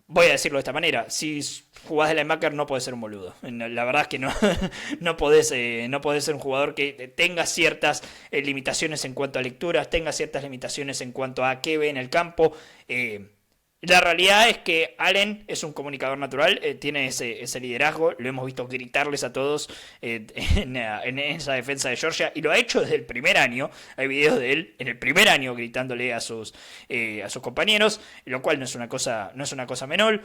S2: Voy a decirlo de esta manera, si jugás de linebacker no podés ser un boludo. La verdad es que no, no podés ser un jugador que tenga ciertas limitaciones en cuanto a lecturas, tenga ciertas limitaciones en cuanto a qué ve en el campo. La realidad es que Allen es un comunicador natural, tiene ese liderazgo, lo hemos visto gritarles a todos en esa defensa de Georgia, y lo ha hecho desde el primer año. Hay videos de él en el primer año gritándole a sus compañeros, lo cual no es una cosa menor.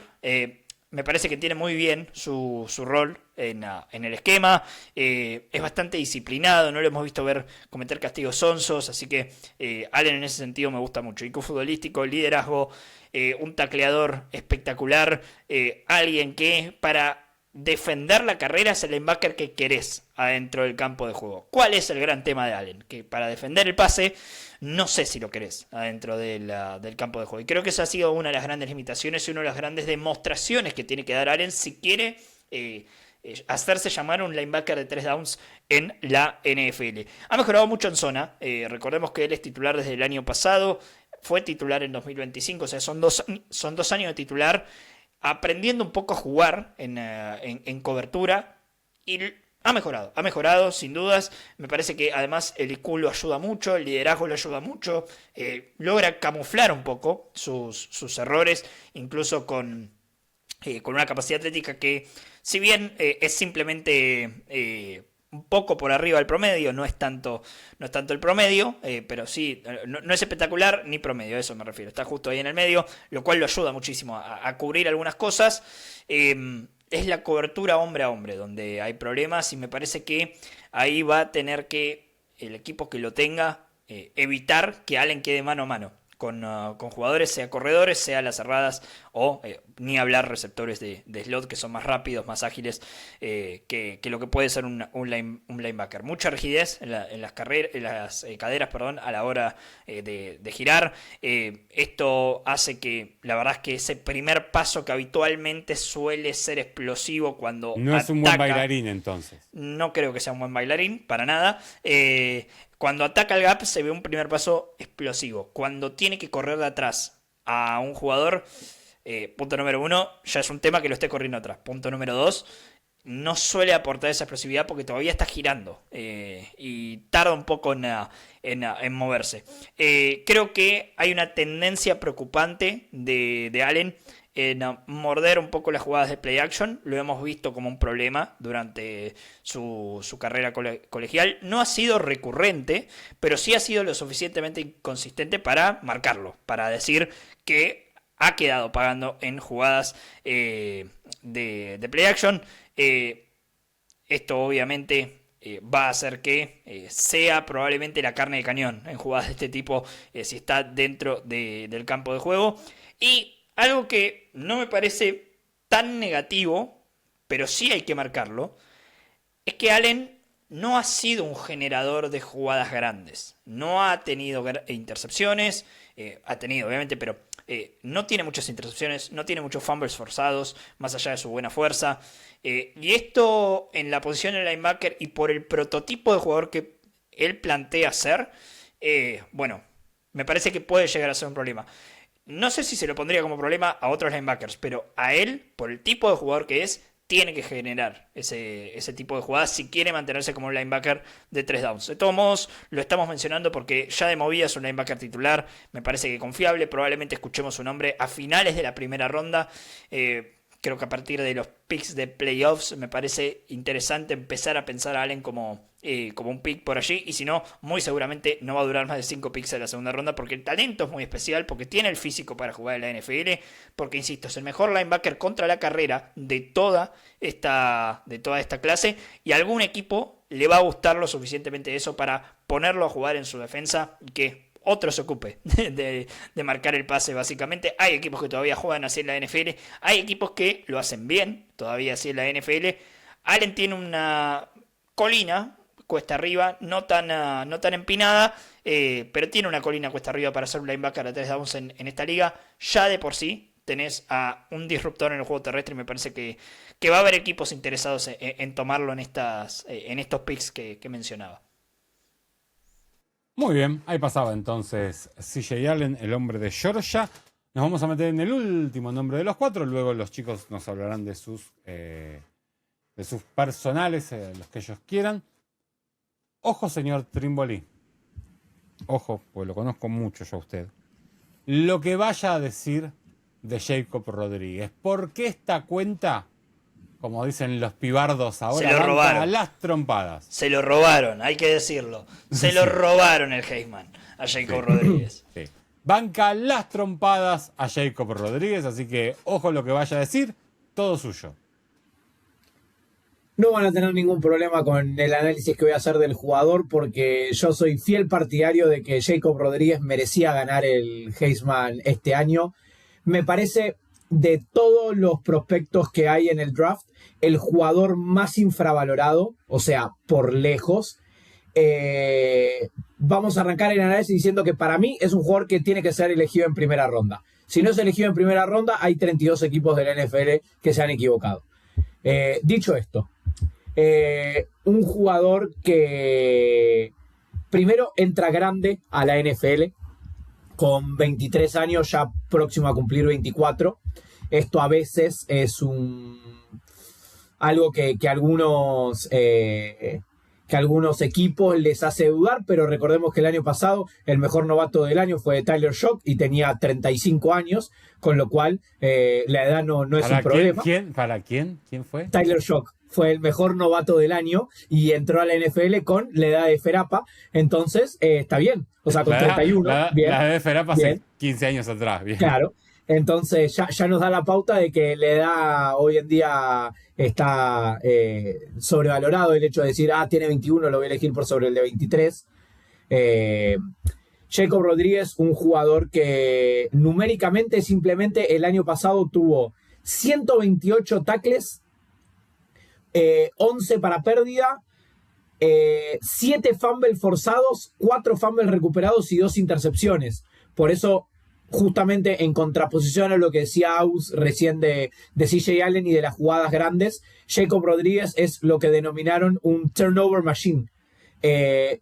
S2: Me parece que tiene muy bien su rol en el esquema. Es bastante disciplinado, no lo hemos visto cometer castigos sonsos, así que Allen en ese sentido me gusta mucho. IQ futbolístico, liderazgo, un tacleador espectacular, alguien que para defender la carrera es el linebacker que querés adentro del campo de juego. ¿Cuál es el gran tema de Allen? Que para defender el pase no sé si lo querés adentro del campo de juego. Y creo que esa ha sido una de las grandes limitaciones y una de las grandes demostraciones que tiene que dar Allen si quiere hacerse llamar un linebacker de 3 downs en la NFL. Ha mejorado mucho en zona. Recordemos que él es titular desde el año pasado. Fue titular en 2025. O sea, son dos años de titular, aprendiendo un poco a jugar en cobertura, y ha mejorado sin dudas. Me parece que además el IQ lo ayuda mucho, el liderazgo lo ayuda mucho, logra camuflar un poco sus errores, incluso con una capacidad atlética que, si bien es simplemente un poco por arriba del promedio, no es tanto el promedio, pero sí, no es espectacular ni promedio, a eso me refiero, está justo ahí en el medio, lo cual lo ayuda muchísimo a cubrir algunas cosas. Es la cobertura hombre a hombre donde hay problemas, y me parece que ahí va a tener que el equipo que lo tenga evitar que Allen quede mano a mano con jugadores, sea corredores, sea las cerradas, o ni hablar receptores de slot, que son más rápidos, más ágiles que lo que puede ser un linebacker. Mucha rigidez en las caderas, perdón, a la hora de girar. Esto hace que, la verdad es que ese primer paso, que habitualmente suele ser explosivo cuando
S1: no es un buen bailarín, entonces.
S2: No creo que sea un buen bailarín, para nada. Cuando ataca el gap se ve un primer paso explosivo. Cuando tiene que correr de atrás a un jugador, punto número 1, ya es un tema que lo esté corriendo atrás. Punto número 2, no suele aportar esa explosividad porque todavía está girando y tarda un poco en moverse. Creo que hay una tendencia preocupante de Allen en morder un poco las jugadas de play action. Lo hemos visto como un problema durante su carrera colegial. No ha sido recurrente, pero sí ha sido lo suficientemente inconsistente para marcarlo, para decir que ha quedado pagando en jugadas de play action. Esto obviamente va a hacer que sea probablemente la carne de cañón en jugadas de este tipo, si está dentro del campo de juego. Y algo que no me parece tan negativo, pero sí hay que marcarlo, es que Allen no ha sido un generador de jugadas grandes. No ha tenido intercepciones, ha tenido obviamente, pero no tiene muchas intercepciones, no tiene muchos fumbles forzados, más allá de su buena fuerza. Y esto en la posición de linebacker y por el prototipo de jugador que él plantea ser, bueno, me parece que puede llegar a ser un problema. No sé si se lo pondría como problema a otros linebackers, pero a él, por el tipo de jugador que es, tiene que generar ese tipo de jugadas si quiere mantenerse como un linebacker de 3 downs. De todos modos, lo estamos mencionando porque ya de movida es un linebacker titular, me parece que confiable, probablemente escuchemos su nombre a finales de la primera ronda. Creo que a partir de los picks de playoffs me parece interesante empezar a pensar a Allen como un pick por allí, y si no, muy seguramente no va a durar más de 5 picks en la segunda ronda, porque el talento es muy especial, porque tiene el físico para jugar en la NFL, porque, insisto, es el mejor linebacker contra la carrera de toda esta clase, y a algún equipo le va a gustar lo suficientemente eso para ponerlo a jugar en su defensa y que otro se ocupe de marcar el pase, básicamente. Hay equipos que todavía juegan así en la NFL, hay equipos que lo hacen bien todavía así en la NFL. Allen tiene una colina cuesta arriba, no tan empinada, pero tiene una colina cuesta arriba para ser un linebacker a 3 downs en esta liga. Ya de por sí tenés a un disruptor en el juego terrestre, y me parece que va a haber equipos interesados en tomarlo en estos picks que mencionaba.
S1: Muy bien, ahí pasaba entonces CJ Allen, el hombre de Georgia. Nos vamos a meter en el último nombre de los 4, luego los chicos nos hablarán de sus personales, los que ellos quieran. Ojo, señor Trimboli. Ojo, pues lo conozco mucho yo a usted. Lo que vaya a decir de Jacob Rodríguez. Porque esta cuenta, como dicen los pibardos ahora,
S2: se lo robaron
S1: a las trompadas.
S2: Se lo robaron, hay que decirlo. Se lo robaron el Heisman a Jacob Rodríguez.
S1: Sí. Banca las trompadas a Jacob Rodríguez, así que ojo lo que vaya a decir, todo suyo.
S3: No van a tener ningún problema con el análisis que voy a hacer del jugador porque yo soy fiel partidario de que Jacob Rodríguez merecía ganar el Heisman este año. Me parece, de todos los prospectos que hay en el draft, el jugador más infravalorado, o sea, por lejos. Vamos a arrancar el análisis diciendo que para mí es un jugador que tiene que ser elegido en primera ronda. Si no es elegido en primera ronda, hay 32 equipos de la NFL que se han equivocado. Dicho esto, un jugador que primero entra grande a la NFL, con 23 años, ya próximo a cumplir 24. Esto a veces es algo que algunos equipos les hace dudar, pero recordemos que el año pasado el mejor novato del año fue Tyler Shough y tenía 35 años, con lo cual la edad no es un problema.
S1: ¿Para quién? ¿Quién fue?
S3: Tyler Shough fue el mejor novato del año y entró a la NFL con la edad de Ferapa, entonces está bien, o sea, con 31. Bien,
S1: la edad de Ferapa hace 15 años atrás. Bien.
S3: Claro, entonces ya nos da la pauta de que la edad hoy en día está sobrevalorado, el hecho de decir, tiene 21, lo voy a elegir por sobre el de 23. Jacob Rodríguez, un jugador que numéricamente simplemente el año pasado tuvo 128 tackles, 11 para pérdida, 7 fumbles forzados, 4 fumbles recuperados y 2 intercepciones. Por eso, justamente en contraposición a lo que decía Aus recién de CJ Allen y de las jugadas grandes, Jacob Rodríguez es lo que denominaron un turnover machine.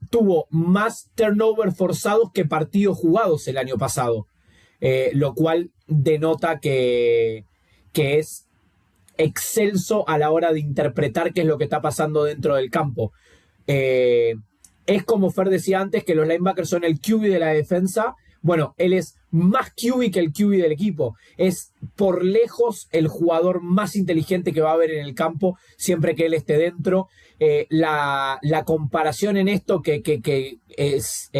S3: Tuvo más turnover forzados que partidos jugados el año pasado, lo cual denota que es excelso a la hora de interpretar qué es lo que está pasando dentro del campo. Es como Fer decía antes, que los linebackers son el QB de la defensa. Bueno, él es más QB que el QB del equipo. Es por lejos el jugador más inteligente que va a haber en el campo siempre que él esté dentro. La comparación en esto que es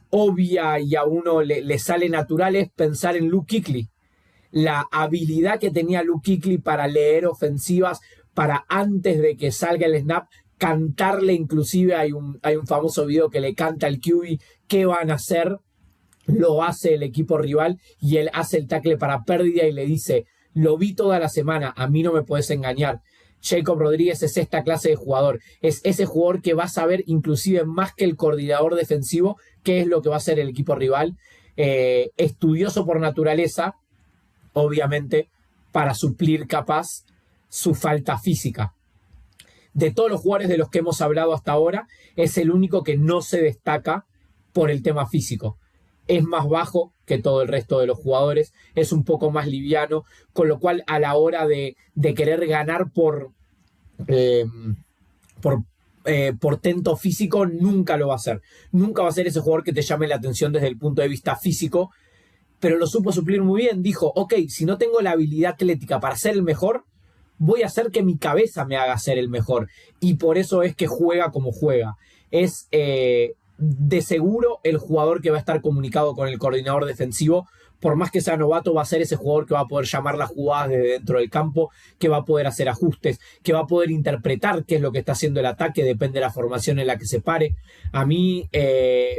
S3: obvia y a uno le sale natural es pensar en Luke Kuechly. La habilidad que tenía Luke Kuechly para leer ofensivas, para antes de que salga el snap, cantarle, inclusive hay un famoso video que le canta al QB qué van a hacer, lo hace el equipo rival y él hace el tackle para pérdida y le dice, lo vi toda la semana, a mí no me puedes engañar. Jacob Rodríguez es esta clase de jugador, es ese jugador que va a saber inclusive más que el coordinador defensivo qué es lo que va a hacer el equipo rival, estudioso por naturaleza, obviamente para suplir capaz su falta física. De todos los jugadores de los que hemos hablado hasta ahora, es el único que no se destaca por el tema físico. Es más bajo que todo el resto de los jugadores, es un poco más liviano, con lo cual a la hora de querer ganar por portento físico, nunca lo va a hacer. Nunca va a ser ese jugador que te llame la atención desde el punto de vista físico, pero lo supo suplir muy bien. Dijo, ok, si no tengo la habilidad atlética para ser el mejor, voy a hacer que mi cabeza me haga ser el mejor. Y por eso es que juega como juega. Es de seguro el jugador que va a estar comunicado con el coordinador defensivo. Por más que sea novato, va a ser ese jugador que va a poder llamar las jugadas desde dentro del campo, que va a poder hacer ajustes, que va a poder interpretar qué es lo que está haciendo el ataque, depende de la formación en la que se pare. A mí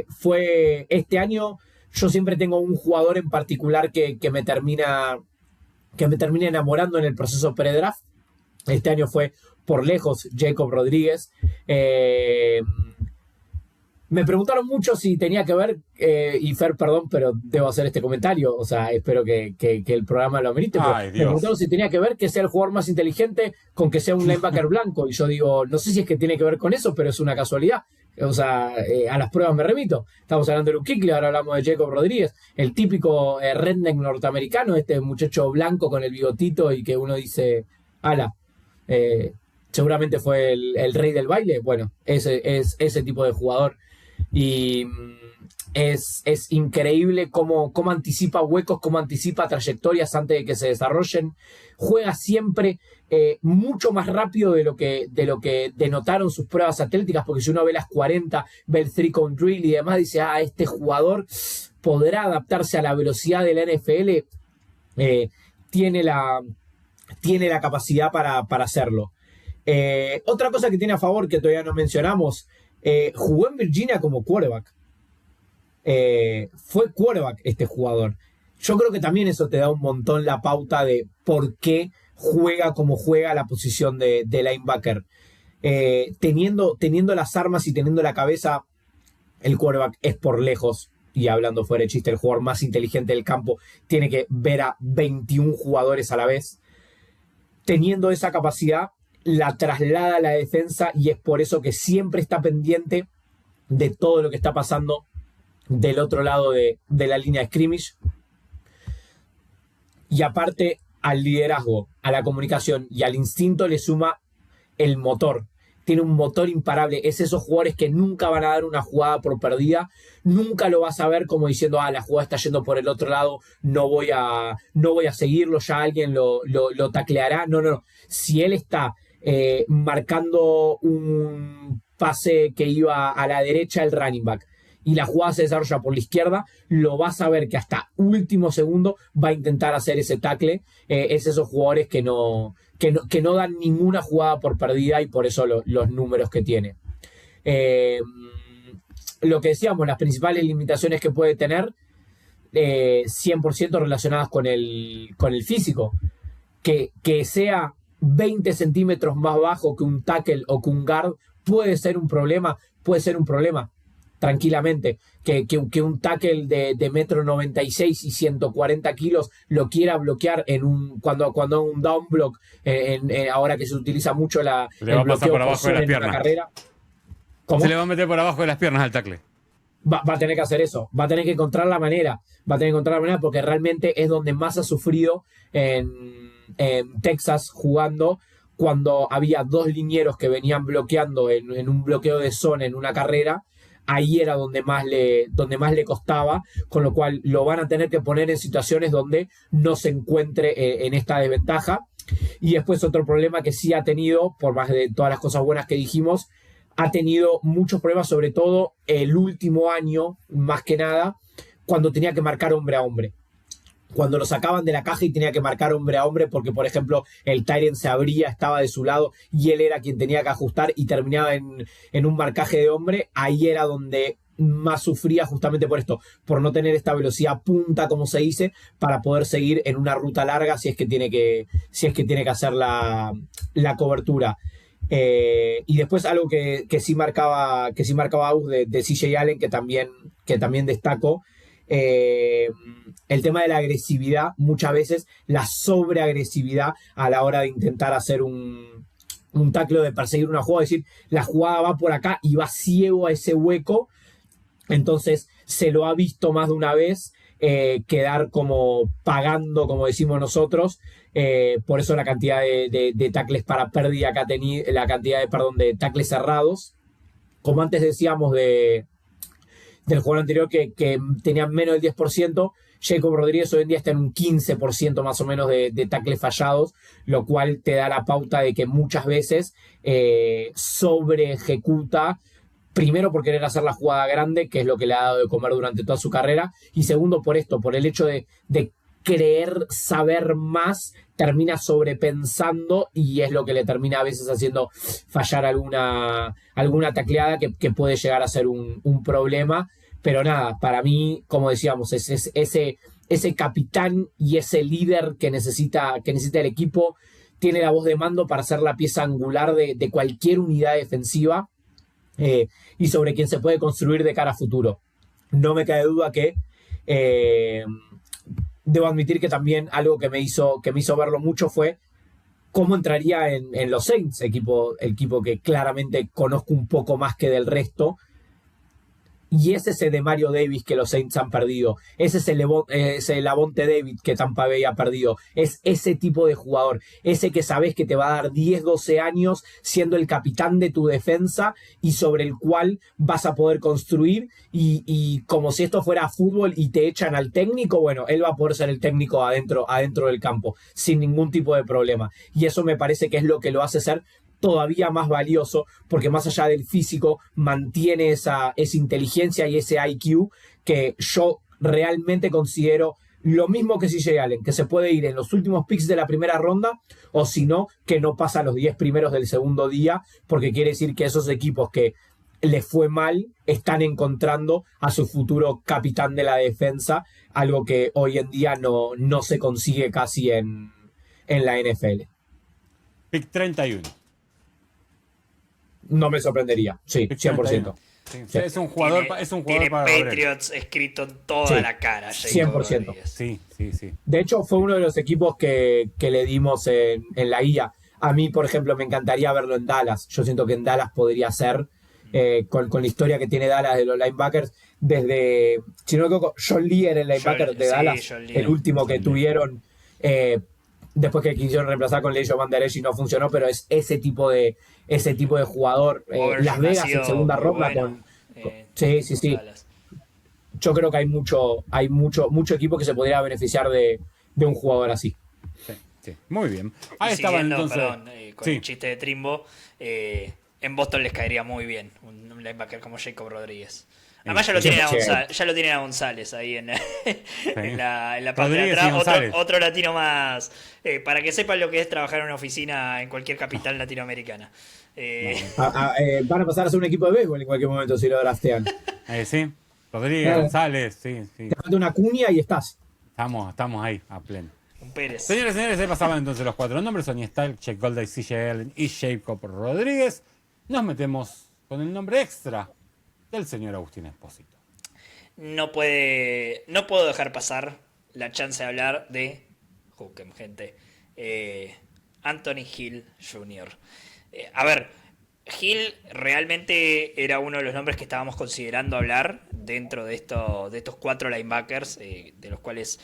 S3: fue este año, yo siempre tengo un jugador en particular que me termina enamorando en el proceso pre-draft. Este año fue por lejos Jacob Rodríguez. Me preguntaron mucho si tenía que ver, y Fer, perdón, pero debo hacer este comentario, o sea, espero que el programa lo amerite. Me preguntaron si tenía que ver que sea el jugador más inteligente con que sea un linebacker blanco, y yo digo, no sé si es que tiene que ver con eso, pero es una casualidad. O sea, a las pruebas me remito. Estamos hablando de Luke Kuechly, ahora hablamos de Jacob Rodríguez, el típico redneck norteamericano, este muchacho blanco con el bigotito y que uno dice, ala, seguramente fue el rey del baile. Bueno, ese es ese tipo de jugador. Y es increíble cómo anticipa huecos, cómo anticipa trayectorias antes de que se desarrollen. Juega siempre mucho más rápido de lo que denotaron sus pruebas atléticas, porque si uno ve las 40, ve el 3-cone drill y demás, dice, este jugador podrá adaptarse a la velocidad de la NFL, tiene la capacidad para hacerlo. Otra cosa que tiene a favor, que todavía no mencionamos, jugó en Virginia como quarterback. Fue quarterback este jugador. Yo creo que también eso te da un montón la pauta de por qué juega como juega la posición de linebacker. Teniendo las armas y teniendo la cabeza, el quarterback es por lejos, y hablando fuera de chiste, el jugador más inteligente del campo. Tiene que ver a 21 jugadores a la vez. Teniendo esa capacidad, la traslada a la defensa, y es por eso que siempre está pendiente de todo lo que está pasando del otro lado de la línea de scrimmage. Y aparte, al liderazgo, a la comunicación y al instinto le suma el motor. Tiene un motor imparable. Es esos jugadores que nunca van a dar una jugada por perdida. Nunca lo vas a ver como diciendo, la jugada está yendo por el otro lado, no voy a seguirlo, ya alguien lo tacleará. No. Si él está marcando un pase que iba a la derecha del running back y la jugada se desarrolla por la izquierda, lo vas a ver que hasta último segundo va a intentar hacer ese tackle. Es esos jugadores que no dan ninguna jugada por perdida, y por eso los números que tiene. Lo que decíamos, las principales limitaciones que puede tener, 100% relacionadas con el físico. Que sea 20 centímetros más bajo que un tackle o que un guard puede ser un problema tranquilamente. Que un tackle de 1,96 m y 140 kilos lo quiera bloquear cuando un down block, ahora que se utiliza mucho
S1: le va a pasar por abajo de las piernas.
S3: Carrera.
S1: ¿Cómo? Se le va a meter por abajo de las piernas al tackle.
S3: Va a tener que hacer eso, va a tener que encontrar la manera, porque realmente es donde más ha sufrido en Texas jugando, cuando había dos linieros que venían bloqueando en un bloqueo de zona en una carrera. Ahí era donde más le costaba, con lo cual lo van a tener que poner en situaciones donde no se encuentre en esta desventaja. Y después otro problema que sí ha tenido, por más de todas las cosas buenas que dijimos, ha tenido muchos problemas, sobre todo el último año, más que nada, cuando tenía que marcar hombre a hombre. Cuando lo sacaban de la caja y tenía que marcar hombre a hombre, porque, por ejemplo, el tight end se abría, estaba de su lado, y él era quien tenía que ajustar y terminaba en un marcaje de hombre. Ahí era donde más sufría, justamente por esto, por no tener esta velocidad punta, como se dice, para poder seguir en una ruta larga si es que tiene que hacer la cobertura. Y después algo que sí marcaba Aus de CJ Allen, que también destaco, el tema de la agresividad, muchas veces la sobreagresividad a la hora de intentar hacer un tackle, de perseguir una jugada, es decir, la jugada va por acá y va ciego a ese hueco. Entonces se lo ha visto más de una vez quedar como pagando, como decimos nosotros. Por eso la cantidad de tackles para pérdida que ha tenido, la cantidad de tackles cerrados, como antes decíamos del jugador anterior que tenía menos del 10%, Jacob Rodríguez hoy en día está en un 15% más o menos de tackles fallados, lo cual te da la pauta de que muchas veces sobre ejecuta, primero por querer hacer la jugada grande, que es lo que le ha dado de comer durante toda su carrera, y segundo por el hecho de creer saber más, termina sobrepensando, y es lo que le termina a veces haciendo fallar alguna tacleada que puede llegar a ser un problema. Pero nada, para mí, como decíamos, es ese capitán y ese líder que necesita el equipo. Tiene la voz de mando para ser la pieza angular de cualquier unidad defensiva, y sobre quien se puede construir de cara a futuro. No me cabe duda que debo admitir que también algo que me hizo verlo mucho fue cómo entraría en los Saints, equipo que claramente conozco un poco más que del resto, Y es ese de Mario Davis que los Saints han perdido. Es ese Lavonte David que Tampa Bay ha perdido. Es ese tipo de jugador. Ese que sabes que te va a dar 10, 12 años siendo el capitán de tu defensa y sobre el cual vas a poder construir. Y como si esto fuera fútbol y te echan al técnico, bueno, él va a poder ser el técnico adentro del campo sin ningún tipo de problema. Y eso me parece que es lo que lo hace ser todavía más valioso, porque más allá del físico mantiene esa inteligencia y ese IQ que yo realmente considero lo mismo que CJ Allen, que se puede ir en los últimos picks de la primera ronda, o si no, que no pasa los 10 primeros del segundo día, porque quiere decir que esos equipos que les fue mal están encontrando a su futuro capitán de la defensa, algo que hoy en día no se consigue casi en la NFL.
S1: Pick 31.
S3: No me sorprendería, sí, 100%.
S1: Sí, sí. Es un jugador,
S2: tiene
S1: para
S2: Patriots escrito en toda la cara.
S3: 100%.
S1: Sí.
S3: De hecho, fue uno de los equipos que le dimos en la IA. A mí, por ejemplo, me encantaría verlo en Dallas. Yo siento que en Dallas podría ser, con la historia que tiene Dallas de los linebackers, desde, si no me equivoco, John Lee era el linebacker de Dallas, el último que tuvieron, después que quisieron reemplazar con Leighton Van Der Esch y no funcionó, pero es ese tipo de jugador. Las Vegas en segunda ronda sí. Yo creo que hay mucho equipo que se podría beneficiar de un jugador así.
S1: Sí. Muy bien. Ahí
S2: estaba
S1: entonces.
S2: Con el chiste de Trimbo, en Boston les caería muy bien un linebacker como Jacob Rodríguez. Además ya lo tienen a González ahí en la parte de atrás. Otro latino más. Para que sepan lo que es trabajar en una oficina en cualquier capital latinoamericana.
S3: Van a pasar a ser un equipo de béisbol en cualquier momento si lo draftean.
S1: Sí, Rodríguez, González, sí.
S3: Te falta una cuña y estás.
S1: Estamos ahí, a pleno.
S2: Un Pérez.
S1: Señores, ahí pasaban entonces los 4 nombres: Sonny Styles, Check Golday, CJ Allen y Jacob Rodríguez. Nos metemos con el nombre extra del señor Agustín Espósito.
S2: No puedo dejar pasar la chance de hablar de Hookem, gente. Anthony Hill Jr. A ver, Hill realmente era uno de los nombres que estábamos considerando hablar dentro de estos 4 linebackers, de los cuales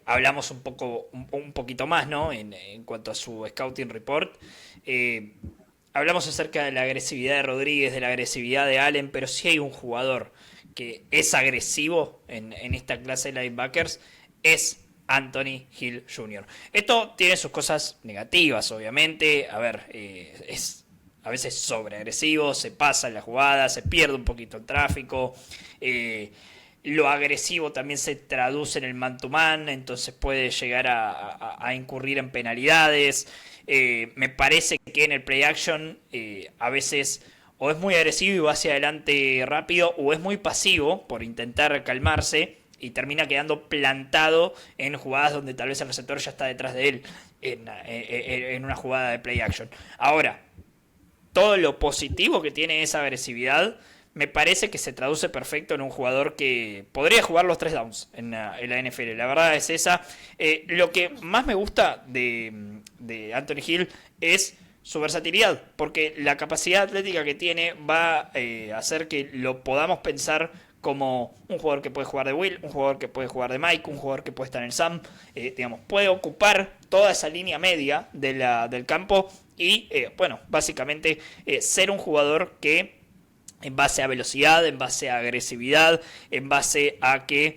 S2: hablamos un poquito más, ¿no? En cuanto a su scouting report. Hablamos acerca de la agresividad de Rodríguez, de la agresividad de Allen, pero sí hay un jugador que es agresivo en esta clase de linebackers, es Anthony Hill Jr. Esto tiene sus cosas negativas, obviamente. A ver, es a veces sobreagresivo, se pasa en la jugada, se pierde un poquito el tráfico. Lo agresivo también se traduce en el man-to-man, entonces puede llegar a incurrir en penalidades. Me parece que en el play action a veces o es muy agresivo y va hacia adelante rápido, o es muy pasivo por intentar calmarse y termina quedando plantado en jugadas donde tal vez el receptor ya está detrás de él en una jugada de play action. Ahora, todo lo positivo que tiene esa agresividad me parece que se traduce perfecto en un jugador que podría jugar los 3 downs en la NFL. La verdad es esa. Lo que más me gusta de Anthony Hill es su versatilidad, porque la capacidad atlética que tiene va a hacer que lo podamos pensar como un jugador que puede jugar de Will, un jugador que puede jugar de Mike, un jugador que puede estar en el Sam, puede ocupar toda esa línea media del campo y, básicamente ser un jugador que en base a velocidad, en base a agresividad, en base a que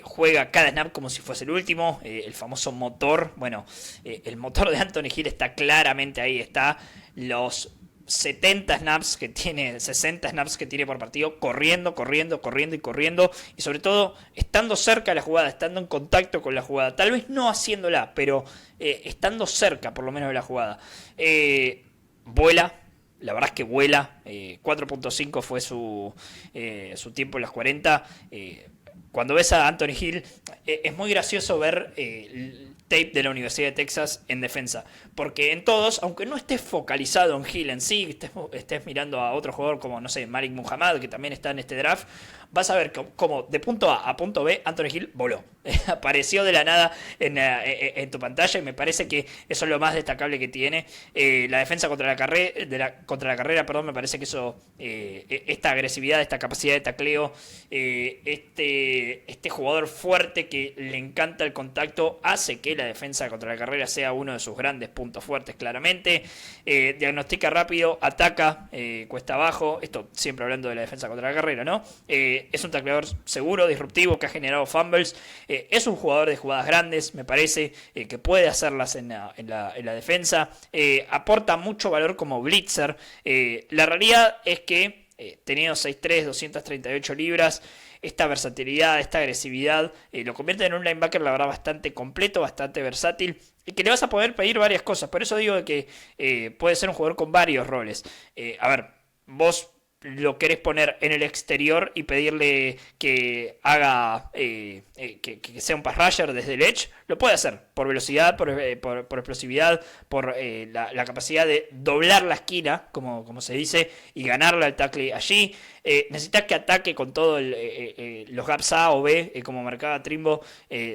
S2: juega cada snap como si fuese el último, el famoso motor. Bueno, el motor de Anthony Hill está claramente ahí, está los 70 snaps que tiene, 60 snaps que tiene por partido, corriendo, y sobre todo estando cerca de la jugada, estando en contacto con la jugada, tal vez no haciéndola, pero estando cerca por lo menos de la jugada. Vuela. La verdad es que vuela. 4.5 fue su tiempo en las 40. Cuando ves a Anthony Hill, es muy gracioso ver el tape de la Universidad de Texas en defensa. Porque en todos, aunque no estés focalizado en Hill en sí, estés mirando a otro jugador como, no sé, Malik Muhammad, que también está en este draft, vas a ver cómo de punto A a punto B Anthony Hill voló. Apareció de la nada en tu pantalla y me parece que eso es lo más destacable que tiene. La defensa contra la carrera, perdón, me parece que eso, esta agresividad, esta capacidad de tacleo, este jugador fuerte que le encanta el contacto, hace que la defensa contra la carrera sea uno de sus grandes puntos fuertes, claramente. Diagnostica rápido, ataca, cuesta abajo, esto siempre hablando de la defensa contra la carrera, ¿no? Es un tacleador seguro, disruptivo, que ha generado fumbles. Es un jugador de jugadas grandes, me parece, que puede hacerlas en la defensa. Aporta mucho valor como blitzer. La realidad es que, teniendo 6'3", 238 libras, esta versatilidad, esta agresividad, lo convierte en un linebacker, la verdad, bastante completo, bastante versátil, y que le vas a poder pedir varias cosas. Por eso digo que puede ser un jugador con varios roles. A ver, vos lo querés poner en el exterior y pedirle que haga que sea un pass rusher desde el edge, lo puede hacer por velocidad, por explosividad, por la capacidad de doblar la esquina, como se dice, y ganarle al tackle allí. Necesitas que ataque con todos los gaps A o B, como marcaba Trimbo,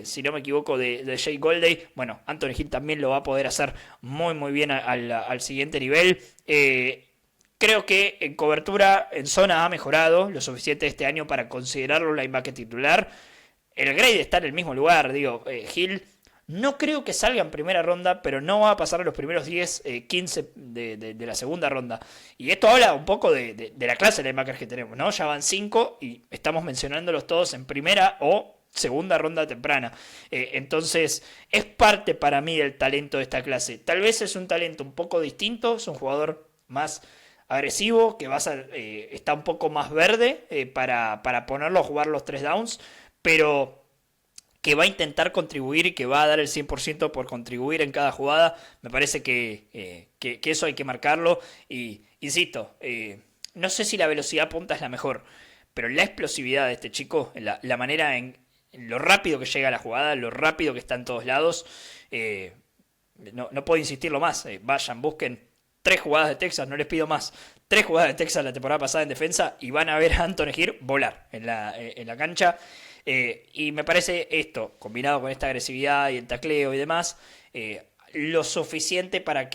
S2: si no me equivoco, de Jay Goldey. Bueno, Anthony Hill también lo va a poder hacer muy muy bien al siguiente nivel. Creo que en cobertura en zona ha mejorado lo suficiente este año para considerarlo linebacker titular. El grade está en el mismo lugar, digo, Hill no creo que salga en primera ronda, pero no va a pasar a los primeros 10, 15 de la segunda ronda. Y esto habla un poco de la clase de linebackers que tenemos, ¿no? Ya van 5 y estamos mencionándolos todos en primera o segunda ronda temprana. Entonces, es parte para mí del talento de esta clase. Tal vez es un talento un poco distinto, es un jugador más agresivo, que está un poco más verde para ponerlo a jugar los 3 downs, pero que va a intentar contribuir y que va a dar el 100% por contribuir en cada jugada. Me parece que eso hay que marcarlo. Y insisto, no sé si la velocidad punta es la mejor, pero la explosividad de este chico, la manera en lo rápido que llega a la jugada, lo rápido que está en todos lados, no puedo insistirlo más. Vayan, busquen 3 jugadas de Texas, no les pido más. 3 jugadas de Texas la temporada pasada en defensa y van a ver a Anthony Hill volar en la cancha. Y me parece esto, combinado con esta agresividad y el tacleo y demás, lo suficiente para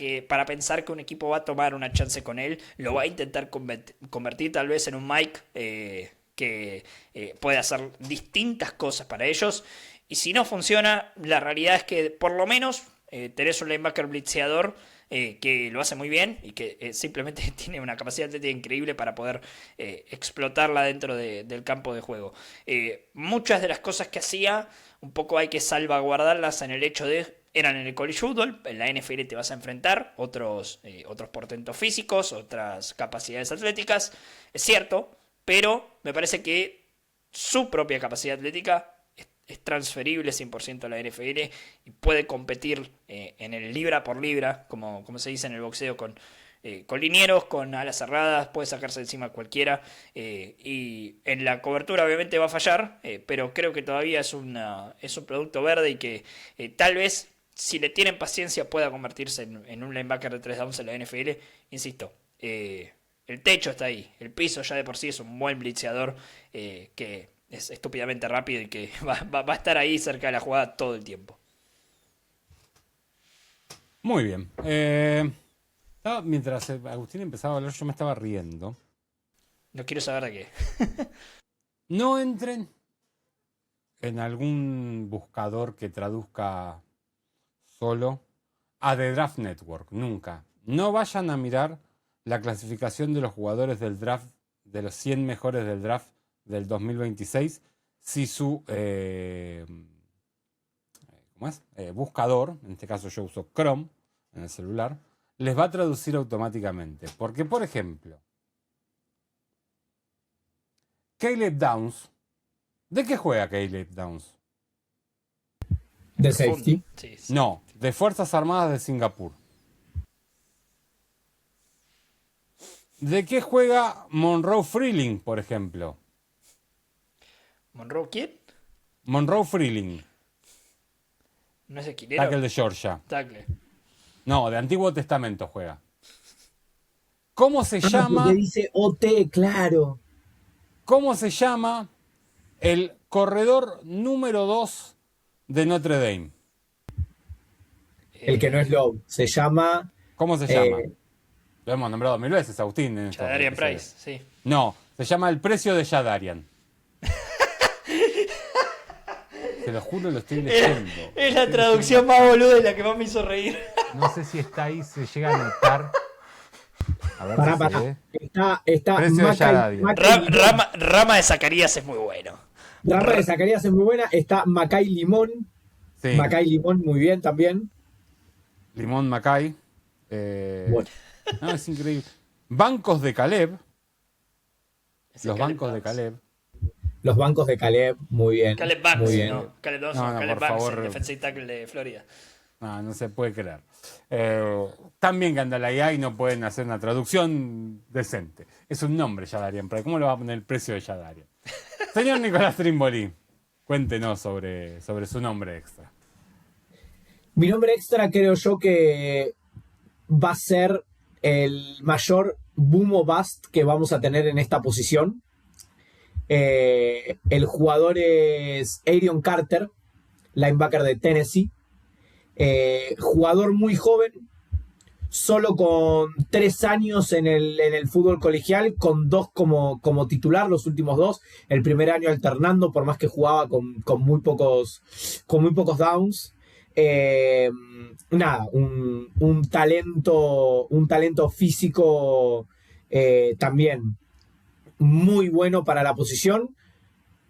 S2: pensar que un equipo va a tomar una chance con él, lo va a intentar convertir tal vez en un Mike que puede hacer distintas cosas para ellos. Y si no funciona, la realidad es que por lo menos tenés un linebacker blitzeador que lo hace muy bien y que simplemente tiene una capacidad atlética increíble para poder explotarla dentro del campo de juego. Muchas de las cosas que hacía, un poco hay que salvaguardarlas en el hecho de eran en el college football. En la NFL te vas a enfrentar otros portentos físicos, otras capacidades atléticas, es cierto, pero me parece que su propia capacidad atlética es transferible 100% a la NFL y puede competir en el libra por libra, como se dice en el boxeo, con linieros, con alas cerradas, puede sacarse encima cualquiera, y en la cobertura obviamente va a fallar, pero creo que todavía es un producto verde y que tal vez, si le tienen paciencia, pueda convertirse en un linebacker de 3 downs en la NFL. Insisto, el techo está ahí, el piso ya de por sí es un buen blitzeador que es estúpidamente rápido y que va a estar ahí cerca de la jugada todo el tiempo.
S1: Muy bien. Mientras Agustín empezaba a hablar, yo me estaba riendo.
S2: No quiero saber de qué.
S1: No entren en algún buscador que traduzca solo a The Draft Network. Nunca. No vayan a mirar la clasificación de los jugadores del draft, de los 100 mejores del draft del 2026, si su buscador, en este caso yo uso Chrome en el celular, les va a traducir automáticamente. Porque, por ejemplo, Caleb Downs, ¿de qué juega Caleb Downs?
S3: De safety.
S2: Sí.
S1: No, de Fuerzas Armadas de Singapur. ¿De qué juega Monroe Freeling, por ejemplo?
S2: ¿Monroe quién?
S1: Monroe Freeling.
S2: ¿No es esquinero?
S1: Tackle de Georgia.
S2: Tackle.
S1: No, de Antiguo Testamento juega. ¿Cómo se llama?
S3: Porque dice OT, claro.
S1: ¿Cómo se llama el corredor número 2 de Notre Dame.
S3: El que no es Lowe. Se llama...
S1: ¿Cómo se llama? Lo hemos nombrado 1000 veces, Agustín.
S2: Jadarian Price, sí.
S1: No, se llama El precio de Jadarian. Te lo juro, lo estoy leyendo.
S2: Es la traducción más boluda y la que más me hizo reír.
S1: No sé si está ahí, se llega a notar. A ver si se
S3: Pará.
S1: ve.
S3: Está
S1: Precio de Jadarian.
S2: Rama de Zacarías es muy bueno.
S3: Rama de Zacarías es muy buena. Está Macay Limón.
S1: Sí,
S3: Macay Limón muy bien también.
S1: Limón Macay.
S3: Bueno.
S1: No, es increíble. Bancos de Caleb.
S2: Ese
S1: Los
S2: Caleb
S1: bancos de
S2: Banks.
S1: Caleb.
S3: Los bancos de Caleb, muy bien.
S2: Caleb Banks,
S3: muy bien.
S2: no. Caleb
S1: No,
S2: Dawson, Caleb
S1: por
S2: Banks,
S1: favor.
S2: el defensive tackle de Florida.
S1: No se puede creer. También que anda la IA y no pueden hacer una traducción decente. Es un nombre, Jadarian, pero ¿cómo le va a poner el precio de Jadarian? Señor Nicolás Trimboli, cuéntenos sobre su nombre extra.
S3: Mi nombre extra creo yo que va a ser el mayor boom o bust que vamos a tener en esta posición. El jugador es Arion Carter, linebacker de Tennessee. Jugador muy joven, solo con 3 años en el fútbol colegial, con 2 como titular, los últimos 2. El primer año alternando, por más que jugaba con muy pocos downs. Nada, un talento físico también muy bueno para la posición.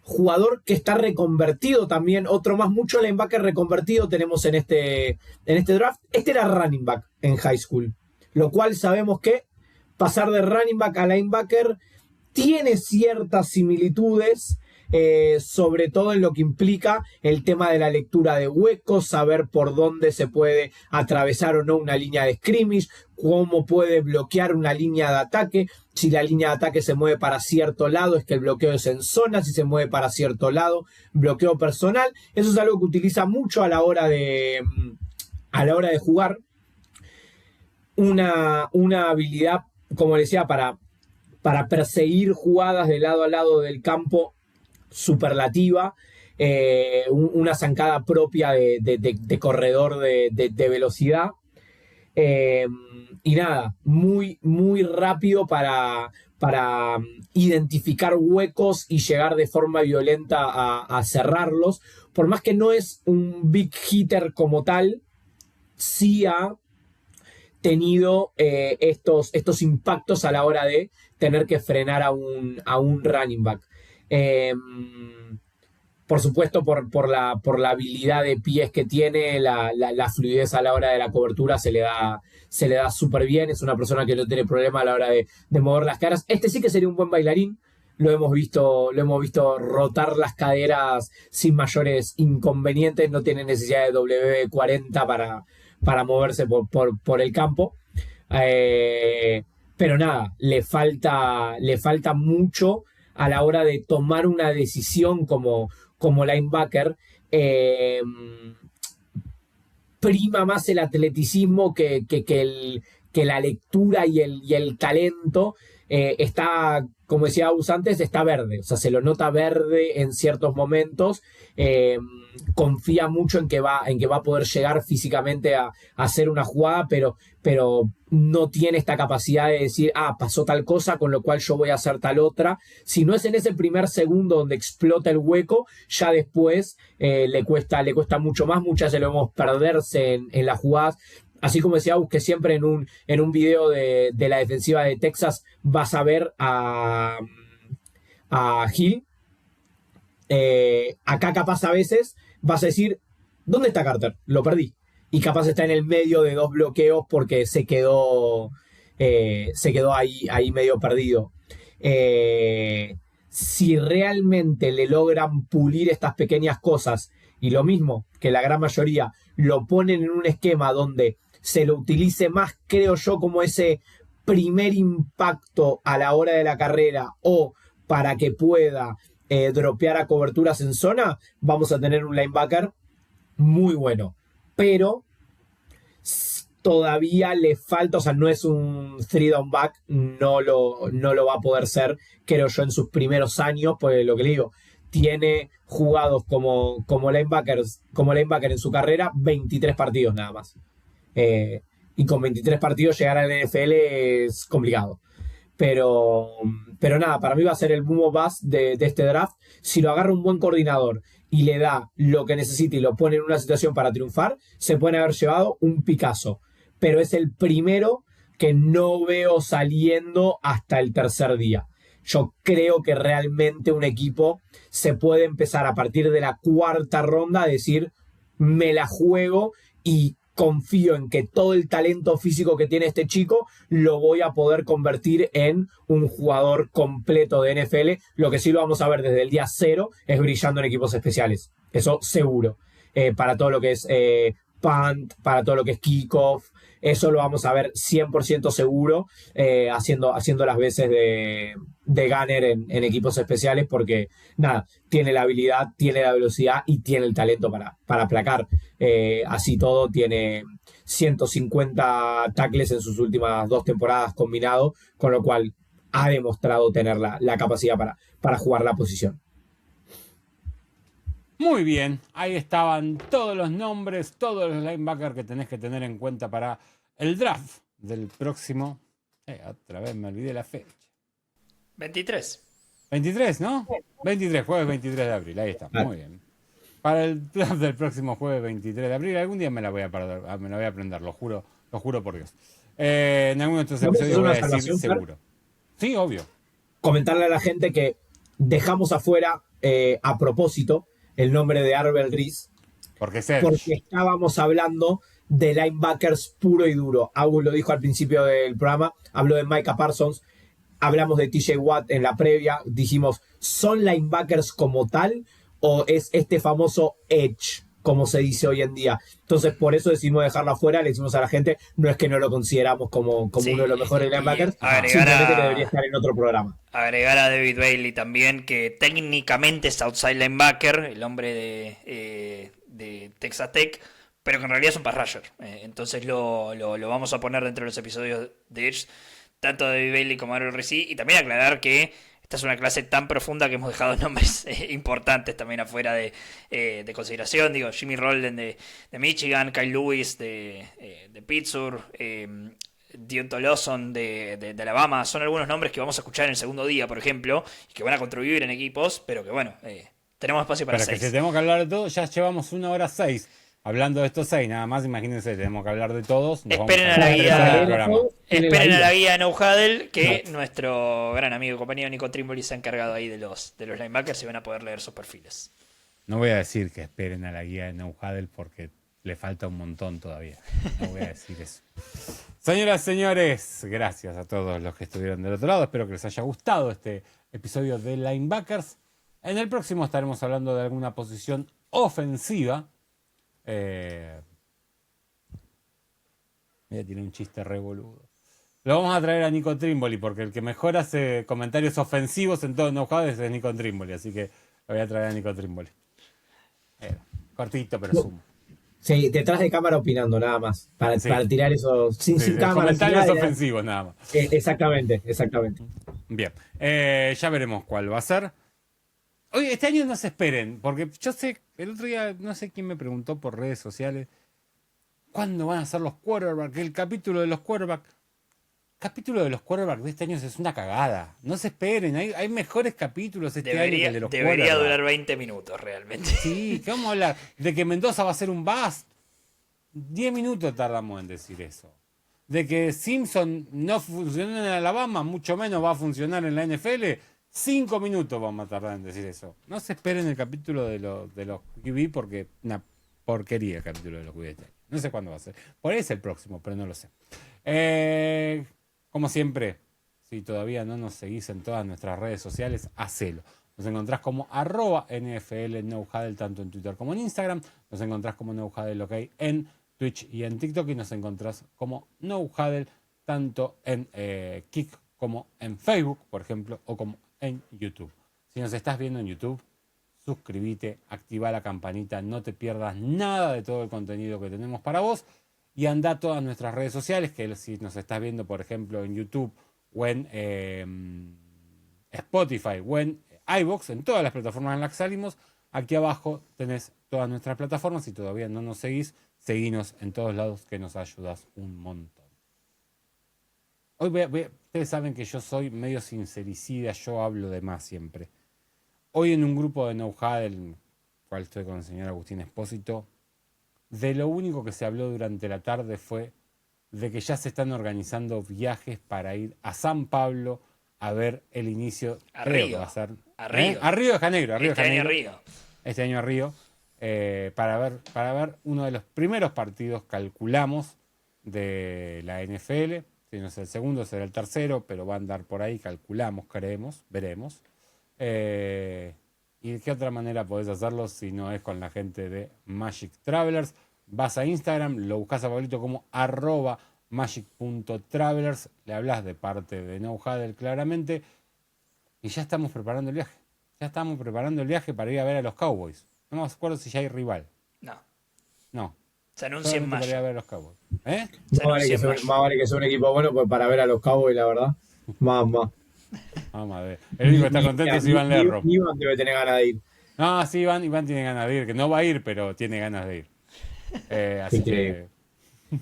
S3: Jugador que está reconvertido también, otro más, mucho linebacker reconvertido tenemos en este draft. Este era running back en high school, lo cual sabemos que pasar de running back a linebacker tiene ciertas similitudes, sobre todo en lo que implica el tema de la lectura de huecos, saber por dónde se puede atravesar o no una línea de scrimmage, cómo puede bloquear una línea de ataque. Si la línea de ataque se mueve para cierto lado, es que el bloqueo es en zona. Si se mueve para cierto lado, bloqueo personal. Eso es algo que utiliza mucho a la hora de jugar. Una habilidad, como decía, para perseguir jugadas de lado a lado del campo superlativa. Una zancada propia de corredor de velocidad. Y nada, muy, muy rápido para identificar huecos y llegar de forma violenta a cerrarlos. Por más que no es un big hitter como tal, sí ha tenido estos impactos a la hora de tener que frenar a un running back. Por supuesto, por la habilidad de pies que tiene, la fluidez a la hora de la cobertura se le da súper bien. Es una persona que no tiene problema a la hora de mover las caderas. Este sí que sería un buen bailarín. Lo hemos visto rotar las caderas sin mayores inconvenientes. No tiene necesidad de W40 para moverse por el campo. Pero nada, le falta mucho a la hora de tomar una decisión como linebacker. Prima más el atleticismo que la lectura y el talento. Está, como decía Abus antes, está verde, o sea, se lo nota verde en ciertos momentos. Confía mucho en que va a poder llegar físicamente a hacer una jugada, pero no tiene esta capacidad de decir, pasó tal cosa, con lo cual yo voy a hacer tal otra. Si no es en ese primer segundo donde explota el hueco, ya después le cuesta mucho más. Muchas veces lo vemos perderse en las jugadas. Así como decía Agus, que siempre en un video de la defensiva de Texas vas a ver a Hill. Acá capaz a veces vas a decir, ¿dónde está Carter? Lo perdí. Y capaz está en el medio de 2 bloqueos porque se quedó ahí medio perdido. Si realmente le logran pulir estas pequeñas cosas, y lo mismo que la gran mayoría, lo ponen en un esquema donde se lo utilice más, creo yo, como ese primer impacto a la hora de la carrera o para que pueda dropear a coberturas en zona, vamos a tener un linebacker muy bueno. Pero todavía le falta, o sea, no es un 3-down back, no lo va a poder ser, creo yo, en sus primeros años, pues lo que le digo, tiene jugados como linebacker en su carrera 23 partidos nada más. Y con 23 partidos llegar al NFL es complicado. Pero nada, para mí va a ser el boom o bust de este draft. Si lo agarra un buen coordinador y le da lo que necesita y lo pone en una situación para triunfar, se pueden haber llevado un Picasso. Pero es el primero que no veo saliendo hasta el tercer día. Yo creo que realmente un equipo se puede empezar a partir de la cuarta ronda a decir, me la juego y confío en que todo el talento físico que tiene este chico lo voy a poder convertir en un jugador completo de NFL. Lo que sí lo vamos a ver desde el día cero es brillando en equipos especiales. Eso seguro. Para todo lo que es punt, para todo lo que es kickoff. Eso lo vamos a ver 100% seguro haciendo las veces de gunner en equipos especiales porque, nada, tiene la habilidad, tiene la velocidad y tiene el talento para aplacar. Así todo, tiene 150 tackles en sus últimas 2 temporadas combinado, con lo cual ha demostrado tener la capacidad para jugar la posición.
S1: Muy bien, ahí estaban todos los nombres, todos los linebackers que tenés que tener en cuenta para el draft del próximo. Otra vez me olvidé la fecha.
S2: 23.
S1: 23, ¿no? 23, jueves 23 de abril, ahí está, muy bien. Para el draft del próximo jueves 23 de abril, algún día me la voy a perder, me la voy a aprender, lo juro por Dios. En alguno de estos episodios voy a decir seguro. Sí, obvio.
S3: Comentarle a la gente que dejamos afuera, a propósito, el nombre de Arbel Reese. Porque estábamos hablando de linebackers puro y duro. Agus lo dijo al principio del programa, habló de Micah Parsons, hablamos de TJ Watt en la previa, dijimos, ¿son linebackers como tal o es este famoso edge, como se dice hoy en día? Entonces, por eso decidimos dejarlo afuera, le decimos a la gente, no es que no lo consideramos como sí, uno de los mejores linebackers, simplemente que debería estar en otro programa.
S2: Agregar a David Bailey también, que técnicamente es outside linebacker, el hombre de Texas Tech, pero que en realidad es un pass rusher. Entonces lo vamos a poner dentro de los episodios de Edge, tanto de David Bailey como Arbel Reese, y también aclarar que esta es una clase tan profunda que hemos dejado nombres importantes también afuera de consideración. Digo, Jimmy Rolden de Michigan, Kyle Lewis de Pittsburgh, Deontay Lawson de Alabama. Son algunos nombres que vamos a escuchar en el segundo día, por ejemplo, y que van a contribuir en equipos, pero que bueno, tenemos espacio para 6.
S1: Que si tenemos que hablar de todo, ya llevamos 1 hora 6. Hablando de estos 6, nada más, imagínense, tenemos que hablar de todos.
S2: Esperen a la guía de No Huddle, que nuestro gran amigo y compañero Nico Trimboli se ha encargado ahí de los linebackers y van a poder leer sus perfiles.
S1: No voy a decir que esperen a la guía de No Huddle porque le falta un montón todavía. No voy a decir eso. Señoras y señores, gracias a todos los que estuvieron del otro lado. Espero que les haya gustado este episodio de Linebackers. En el próximo estaremos hablando de alguna posición ofensiva. Voy a tirar un chiste re boludo. Lo vamos a traer a Nico Trimboli porque el que mejor hace comentarios ofensivos en todo No Huddle es Nico Trimboli, así que lo voy a traer a Nico Trimboli. Cortito pero sumo.
S3: Sí, detrás de cámara opinando nada más para tirar esos sin cámara,
S1: comentarios ofensivos nada más.
S3: Exactamente.
S1: Bien, ya veremos cuál va a ser. Oye, este año no se esperen, porque yo sé, el otro día no sé quién me preguntó por redes sociales ¿cuándo van a ser los quarterbacks? El capítulo de los quarterbacks. El capítulo de los quarterbacks de este año es una cagada. No se esperen, hay mejores capítulos año que el de los quarterbacks.
S2: Debería durar 20 minutos realmente.
S1: Sí, ¿qué vamos a hablar? De que Mendoza va a ser un bust. 10 minutos tardamos en decir eso. De que Simpson no funcionó en Alabama, mucho menos va a funcionar en la NFL. 5 minutos vamos a tardar en decir eso. No se esperen el capítulo de los QB porque una porquería el capítulo de los QB. No sé cuándo va a ser. Por ahí es el próximo, pero no lo sé. Como siempre, si todavía no nos seguís en todas nuestras redes sociales, hacelo. Nos encontrás como @NFL_NoHuddle tanto en Twitter como en Instagram. Nos encontrás como NoHuddle OK en Twitch y en TikTok. Y nos encontrás como NoHuddle tanto en Kick como en Facebook, por ejemplo, o como en YouTube. Si nos estás viendo en YouTube, suscríbete, activa la campanita, no te pierdas nada de todo el contenido que tenemos para vos y anda a todas nuestras redes sociales, que si nos estás viendo, por ejemplo, en YouTube o en Spotify o en iVoox, en todas las plataformas en las que salimos. Aquí abajo tenés todas nuestras plataformas. Si todavía no nos seguís, seguinos en todos lados, que nos ayudas un montón. Hoy ustedes saben que yo soy medio sincericida, yo hablo de más siempre. Hoy en un grupo de Know-How, el cual estoy con el señor Agustín Espósito, de lo único que se habló durante la tarde fue de que ya se están organizando viajes para ir a San Pablo a ver el inicio.
S2: A
S1: creo
S2: Río.
S1: que va a ser
S2: A Río.
S1: a Río de Janeiro.
S2: Este año Río.
S1: Este año a Río. Para ver uno de los primeros partidos, calculamos, de la NFL. Si no es el segundo, será el tercero, pero va a andar por ahí, calculamos, creemos, veremos. ¿Y de qué otra manera podés hacerlo si no es con la gente de Magic Travelers? Vas a Instagram, lo buscas a Pablito como @magic.travelers, le hablas de parte de No Huddle claramente, y ya estamos preparando el viaje. Ya estamos preparando el viaje para ir a ver a los Cowboys. No me acuerdo si ya hay rival. No.
S2: Se anuncia en
S1: Solamente para ir
S2: mayo.
S1: a ver a los Cowboys. ¿Eh?
S2: Se anuncia en mayo.
S3: Más vale que sea un equipo bueno pues, para ver a los Cowboys, la verdad. Más.
S1: Vamos a ver. El único que está contento es Iván Lerro.
S3: Iván debe tener ganas de ir.
S1: No, sí, Iván tiene ganas de ir, que no va a ir, pero tiene ganas de ir. Así que...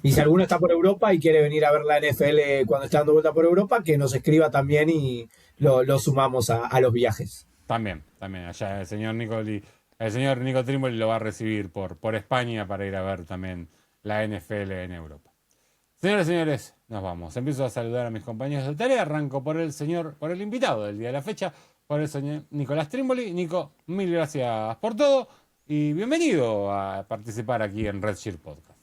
S3: Y si alguno está por Europa y quiere venir a ver la NFL cuando esté dando vuelta por Europa, que nos escriba también y lo sumamos a los viajes.
S1: También. Allá el señor Nico Trimboli lo va a recibir por España para ir a ver también la NFL en Europa. Señores, nos vamos. Empiezo a saludar a mis compañeros de tarea. Arranco por el invitado del día de la fecha, por el señor Nicolás Trimboli. Nico, mil gracias por todo y bienvenido a participar aquí en Redshirt Podcast.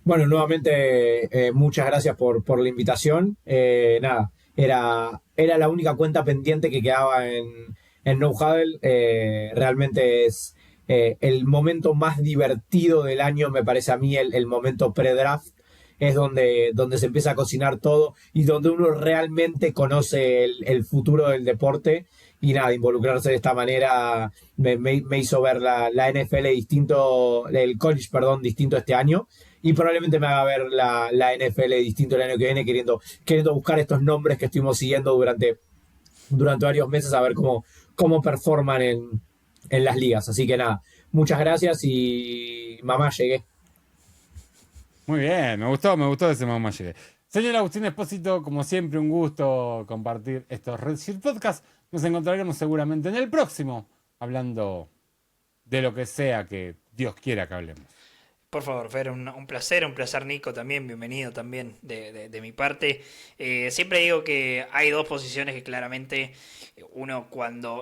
S3: Bueno, nuevamente muchas gracias por la invitación. Nada, era la única cuenta pendiente que quedaba en No Huddle. Realmente es el momento más divertido del año, me parece a mí, el momento pre-draft. Es donde se empieza a cocinar todo y donde uno realmente conoce el futuro del deporte. Y nada, involucrarse de esta manera me hizo ver la NFL distinto, el college, perdón, distinto este año. Y probablemente me haga ver la NFL distinto el año que viene, queriendo buscar estos nombres que estuvimos siguiendo durante varios meses, a ver cómo performan en las ligas. Así que nada, muchas gracias y mamá, llegué.
S1: Muy bien, me gustó ese mamá llegué. Señor Agustín Espósito, como siempre, un gusto compartir estos Redshirt Podcast. Nos encontraremos seguramente en el próximo, hablando de lo que sea que Dios quiera que hablemos.
S2: Por favor, Fer, un placer Nico también, bienvenido también de mi parte. Siempre digo que hay dos posiciones que claramente uno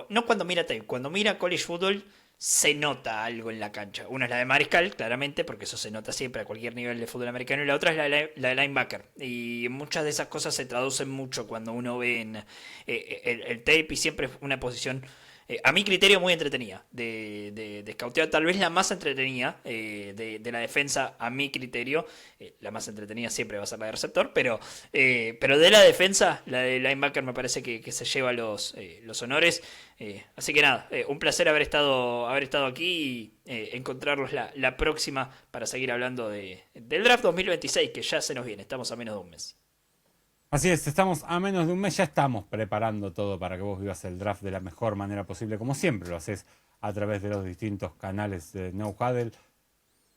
S2: no cuando mira tape, cuando mira college football se nota algo en la cancha. Una es la de mariscal, claramente, porque eso se nota siempre a cualquier nivel de fútbol americano, y la otra es la de linebacker. Y muchas de esas cosas se traducen mucho cuando uno ve en el tape, y siempre es una posición... a mi criterio muy entretenida de scoutear, tal vez la más entretenida de la defensa a mi criterio. La más entretenida siempre va a ser la de receptor, pero de la defensa, la de linebacker me parece que se lleva los honores. Así que nada, un placer haber estado aquí y encontrarlos la próxima para seguir hablando del draft 2026, que ya se nos viene, estamos a menos de un mes.
S1: Así es, estamos a menos de un mes, ya estamos preparando todo para que vos vivas el draft de la mejor manera posible, como siempre lo haces a través de los distintos canales de No Huddle,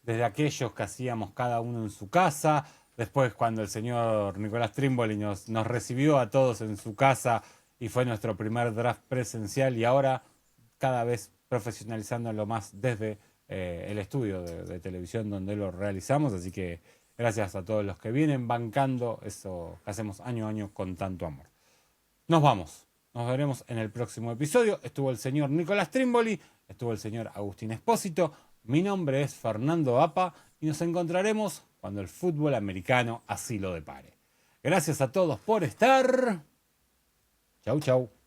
S1: desde aquellos que hacíamos cada uno en su casa, después cuando el señor Nicolás Trimboli nos recibió a todos en su casa y fue nuestro primer draft presencial, y ahora cada vez profesionalizándolo más desde el estudio de televisión donde lo realizamos, así que gracias a todos los que vienen bancando eso que hacemos año a año con tanto amor. Nos vamos. Nos veremos en el próximo episodio. Estuvo el señor Nicolás Trimboli, estuvo el señor Agustín Espósito. Mi nombre es Fernando Apa y nos encontraremos cuando el fútbol americano así lo depare. Gracias a todos por estar. Chau, chau.